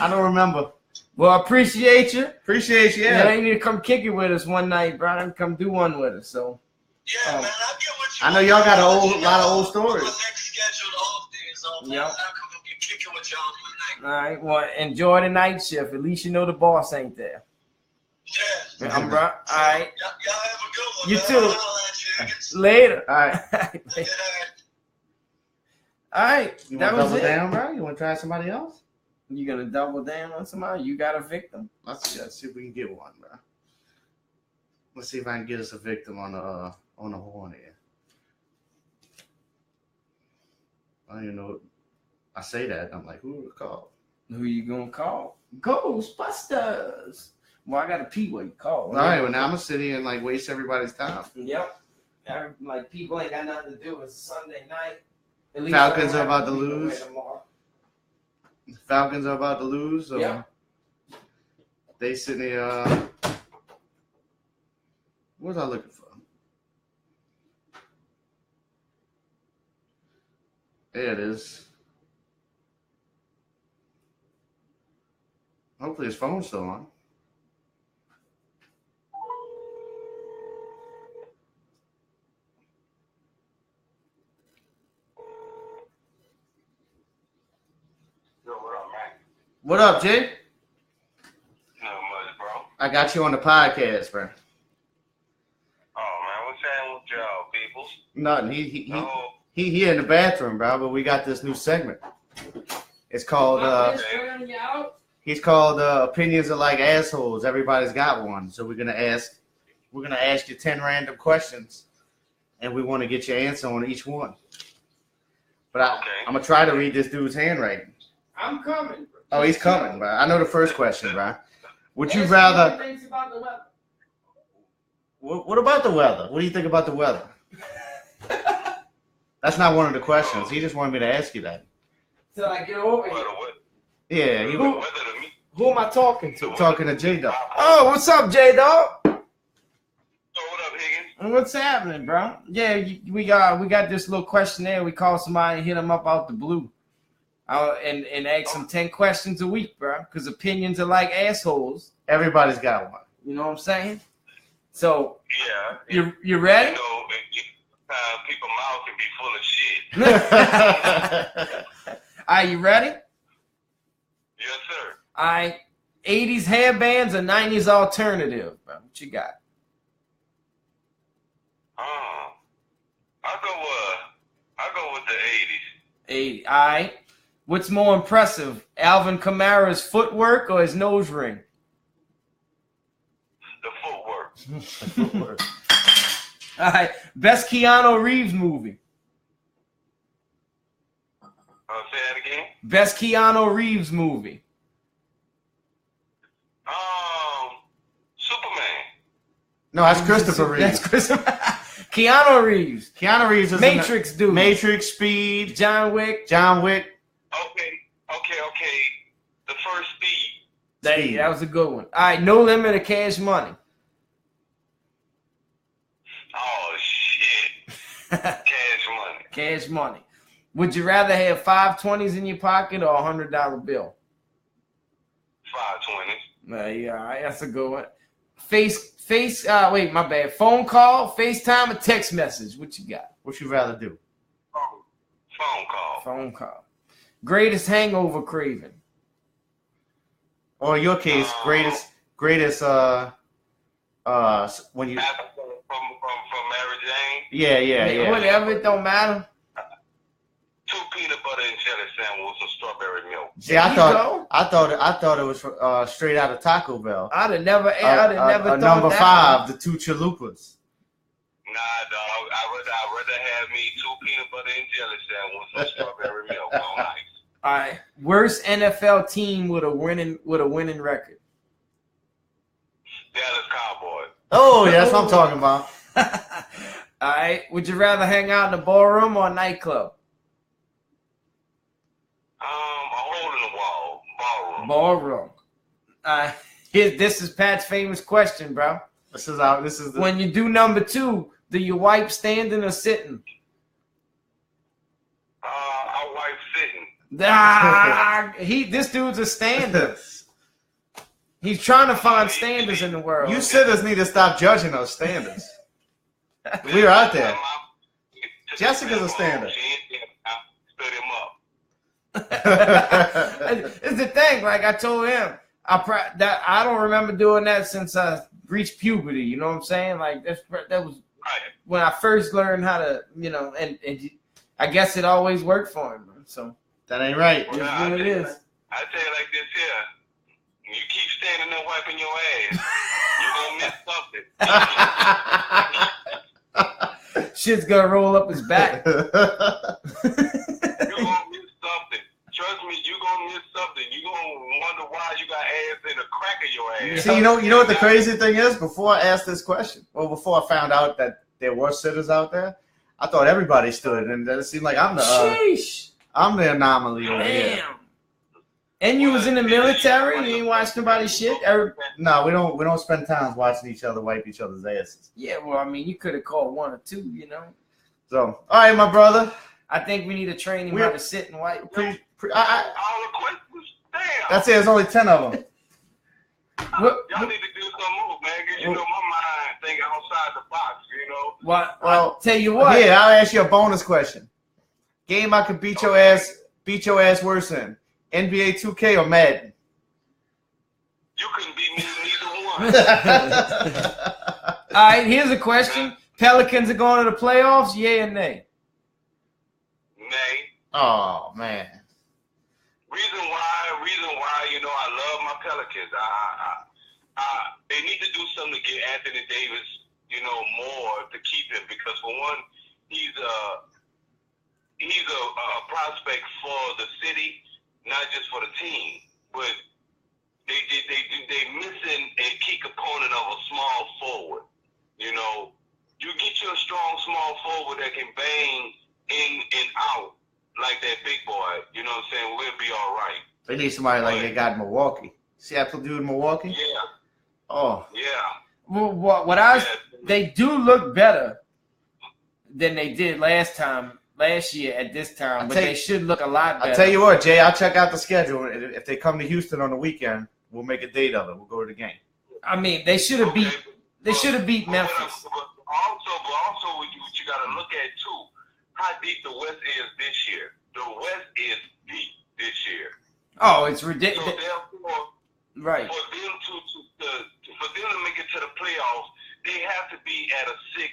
I don't remember. Well, I appreciate you. Appreciate you. Yeah. You need to come kick it with us one night, Brian. Come do one with us. So. Yeah, man, I'll get with you. I know y'all got a lot of old stories. My next scheduled off days off. Yep. I'll come and get kicking with y'all one All night. right. Well, enjoy the night shift. At least you know the boss ain't there. Yeah. I'm right. All right. Y'all have a good one. You man. too. Later. All right. All right. You that want to was double it. down, bro? You want to try somebody else? You gonna double down on somebody? You got a victim? Let's see if we can get one, bro. Let's see if I can get us a victim on the horn here. I don't even know. I say that, I'm like, who would call? Who you gonna call? Ghostbusters. Well, I got to pee what you call. All right, well, now I'm gonna sit here and like waste everybody's time. Yep. Like people ain't got nothing to do. It's Sunday night. Falcons are about to lose. Falcons are about to lose. So yeah. They sitting there. What was I looking for? There it is. Hopefully his phone's still on. What up, Jay? Not much, bro. I got you on the podcast, bro. Oh man, what's happening with y'all, peoples? Nothing. He in the bathroom, bro. But we got this new segment. It's called he's called opinions are like assholes. Everybody's got one. So we're gonna ask you 10 random questions, and we want to get your answer on each one. But I'm gonna try to read this dude's handwriting. I'm coming. Oh, he's coming, bro. I know the first question, bro. Would you rather? What about the weather? What do you think about the weather? That's not one of the questions. He just wanted me to ask you that. Till I get over here. Yeah. Who am I talking to? Talking to J-Dog. Oh, what's up, J-Dog? So what up, Higgnz? What's happening, bro? Yeah, we got this little questionnaire. We call somebody and hit them up out the blue. And ask them 10 questions a week, bro. Because opinions are like assholes. Everybody's got one. You know what I'm saying? So yeah, you ready? You know, people's mouths can be full of shit. Are you ready? Yes, sir. All right. 80s hairbands or 90s alternative, bro? What you got? I'll go with the 80s. 80. All right. What's more impressive, Alvin Kamara's footwork or his nose ring? The footwork. All right. Best Keanu Reeves movie? Say that again? Best Keanu Reeves movie? Superman. No, that's Christopher Reeves. That's Christopher. Keanu Reeves. Keanu Reeves is Matrix dude. Matrix, Speed. John Wick. Okay. The first Speed. That was a good one. All right, No Limit or Cash Money? Oh, shit. Cash Money. Cash Money. Would you rather have 5 20s in your pocket or a $100 bill? 5 20s. Yeah, all right, that's a good one. Wait, my bad. Phone call, FaceTime, or text message? What you got? What you rather do? Phone call. Phone call. Greatest hangover craving? Or in your case, greatest when you From Mary Jane. Yeah. Whatever, it don't matter. 2 peanut butter and jelly sandwiches with some strawberry milk. Yeah, I thought it was straight out of Taco Bell. I'd have never thought number that 5, the 2 chalupas. Nah, dog. I'd rather have me 2 peanut butter and jelly sandwiches with some strawberry milk on ice. All right. Worst NFL team with a winning record? Dallas Cowboys. Oh, yeah, that's what I'm talking about. All right. Would you rather hang out in a ballroom or a nightclub? A hole in the wall. Ballroom. Ballroom. This is Pat's famous question, bro. When you do number 2, do you wipe standing or sitting? I wipe sitting. This dude's a stander. He's trying to find standards in the world. You sitters need to stop judging those standards. We're out there. Jessica's a stander. Stood him up. It's the thing. Like I told him, I don't remember doing that since I reached puberty. You know what I'm saying? Like that was when I first learned how to, and I guess it always worked for him. So that ain't right. It's what it is. I tell you like this here. You keep standing there wiping your ass, you're gonna miss something. Shit's gonna roll up his back. You're gonna miss something. Trust me, you're gonna miss something. You're gonna wonder why you got ass in the crack of your ass. See, you know what the crazy thing is? Before I asked this question, well, before I found out that there were sitters out there, I thought everybody stood, and it seemed like I'm the anomaly over here. And you was in the military? You ain't watched nobody's shit? No, we don't spend time watching each other wipe each other's asses. Yeah, well, I mean, you could have called one or two, you know. So, all right, my brother. I think we need to train him how to sit and wipe. All the questions, damn. That's it. There's only 10 of them. Y'all need to do some move, man, because you know my mind think outside the box, you know. Well, I'll tell you what. Yeah, I'll ask you a bonus question. Game I could beat your ass worse in. NBA 2K or Madden? You couldn't beat me in either one. All right, here's a question. Pelicans are going to the playoffs, yay or nay? Nay. Oh, man. Reason why, you know, I love my Pelicans. They need to do something to get Anthony Davis, you know, more to keep him, because for one, he's a prospect for the city, not just for the team, but they missing a key component of a small forward. You know, you get you a strong small forward that can bang in and out like that big boy. You know what I'm saying? We'll be all right. They need somebody like they got in Milwaukee. See that dude in Milwaukee? Yeah. Oh. Yeah. Well, they do look better than they did last year at this time, but they should look a lot better. I'll tell you what, Jay, I'll check out the schedule. If they come to Houston on the weekend, we'll make a date of it. We'll go to the game. I mean, they should have beat Memphis. But also, what you got to look at too, how deep the West is this year. The West is deep this year. Oh, it's ridiculous. So therefore, right. For them to make it to the playoffs, they have to be at a 6.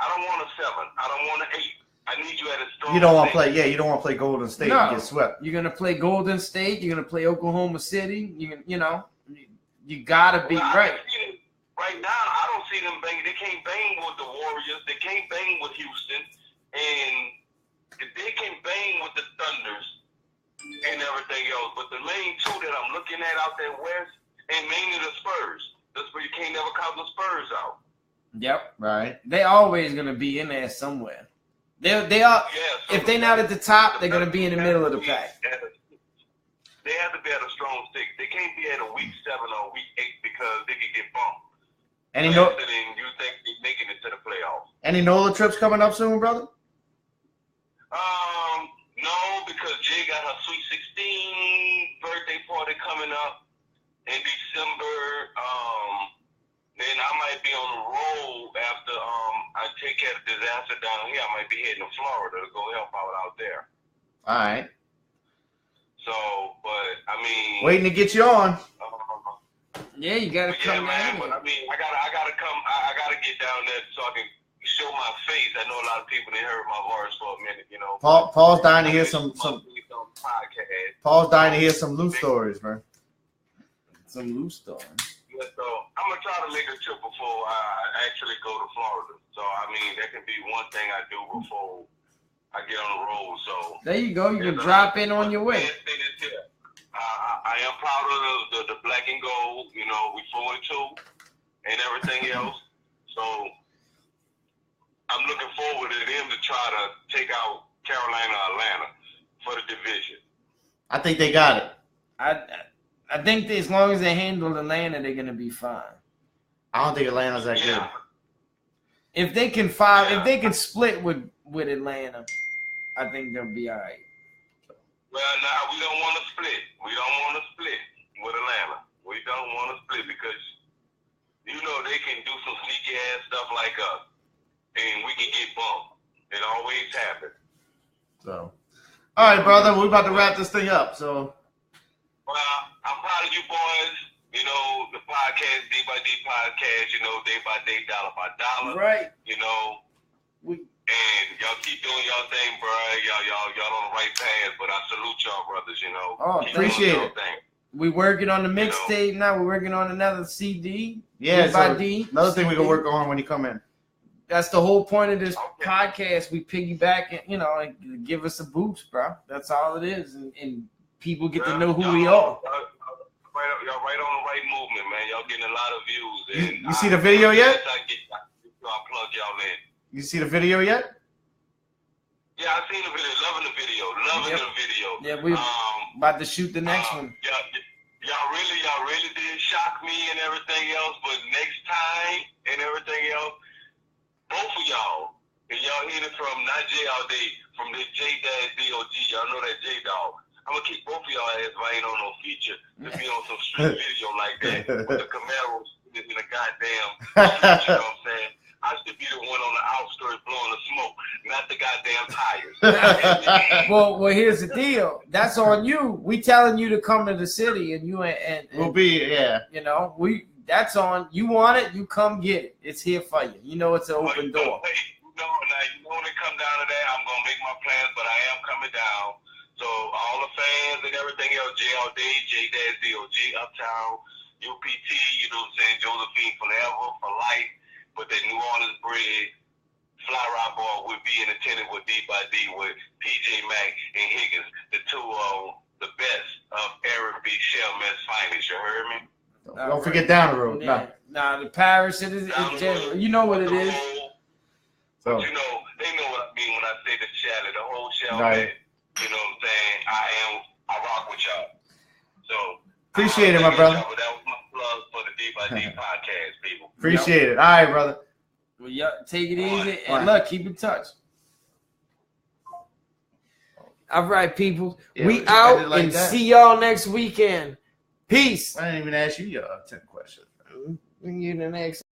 I don't want a 7. I don't want an 8. I need you at a strong. You don't want to play. Yeah, you don't want to play Golden State and get swept. You're gonna play Golden State. You're gonna play Oklahoma City. You gotta be right. Right now, I don't see them banging. They can't bang with the Warriors. They can't bang with Houston, and they can bang with the Thunders and everything else. But the main two that I'm looking at out there west, and mainly the Spurs. That's where you can't never count the Spurs out. Yep. Right. They always gonna be in there somewhere. They are. Yeah, so if they're not at the top, they're gonna be in the middle of the pack. They have to be at a strong 6. They can't be at a week 7 or week 8 because they could get bumped. You think they're making it to the playoffs? Any NOLA trips coming up soon, brother? No, because Jay got her Sweet 16 birthday party coming up in December. Then I might be on the road after I take care of the disaster down here. I might be heading to Florida to go help out there. All right. So, but I mean, waiting to get you on. Yeah, you gotta come man. But I mean, I gotta come. I gotta get down there so I can show my face. I know a lot of people they heard my voice for a minute. You know. Paul's dying to hear some. Paul's dying to hear some loose stories, man. Some loose stories. Yeah, so I'm gonna try to make a trip before I actually go to Florida. So I mean, that can be one thing I do before I get on the road. So there you go. You can drop in on your way. I am proud of the black and gold. You know, we 4-2 and everything else. So I'm looking forward to them to try to take out Carolina, Atlanta for the division. I think they got it. I think that as long as they handle Atlanta, they're gonna be fine. I don't think Atlanta's that good. If they can split with Atlanta, I think they'll be all right. Well, now we don't want to split. We don't want to split with Atlanta. We don't want to split because you know they can do some sneaky ass stuff like us, and we can get bumped. It always happens. So, all right, brother, we're about to wrap this thing up. So, well, I'm proud of you boys. You know, the podcast, Day by Day podcast. You know, day by day, dollar by dollar. Right. You know, And y'all keep doing y'all thing, bro. Y'all on the right path. But I salute y'all, brothers. You know. Oh, appreciate it. We working on the mixtape now. We're working on another CD. Yeah, so D. Another thing we can work on when you come in. That's the whole point of this podcast. We piggyback and and give us a boost, bro. That's all it is, and people get to know who we are. Y'all right on the right movement, man. Y'all getting a lot of views. And you see the video yet? I'll plug y'all in. You see the video yet? Yeah, I seen the video. Loving the video. Yeah, we about to shoot the next one. Y'all really did shock me and everything else. But next time and everything else, both of y'all, and y'all hear it from not J all day, from the J-DOG. Y'all know that J-Dog. I'm gonna keep both of y'all ass if I ain't on no feature to be on some street video like that with the Camaros in the goddamn street, you know what I'm saying? I should be the one on the outskirts blowing the smoke, not the goddamn tires. well, here's the deal. That's on you. We telling you to come to the city, and you and we'll be That's on you. Want it? You come get it. It's here for you. You know it's an open door. You know when it come down to that, I'm gonna make my plans, but I am coming down. So all the fans and everything else, JLD, J-DOG, Uptown, UPT, you know what I'm saying, Josephine forever, for life. But that New Orleans bridge, Fly Ride Ball would be in attendance with D by D with PJ Mack and Higgnz, the two the best of R&B Shellman's finest. You heard me? Don't forget Down the Road. Nah, the Paris it is in general. You know what it is. So they know what I mean when I say the Shallot, the whole Shellman. Right. You know what I'm saying? I rock with y'all. So appreciate it, my brother. But that was my plug for the D by D podcast, people. Appreciate it. All right, brother. Well, take it easy and look, keep in touch. All right, people. We out and see y'all next weekend. Peace. I didn't even ask you your 10 questions. You the next.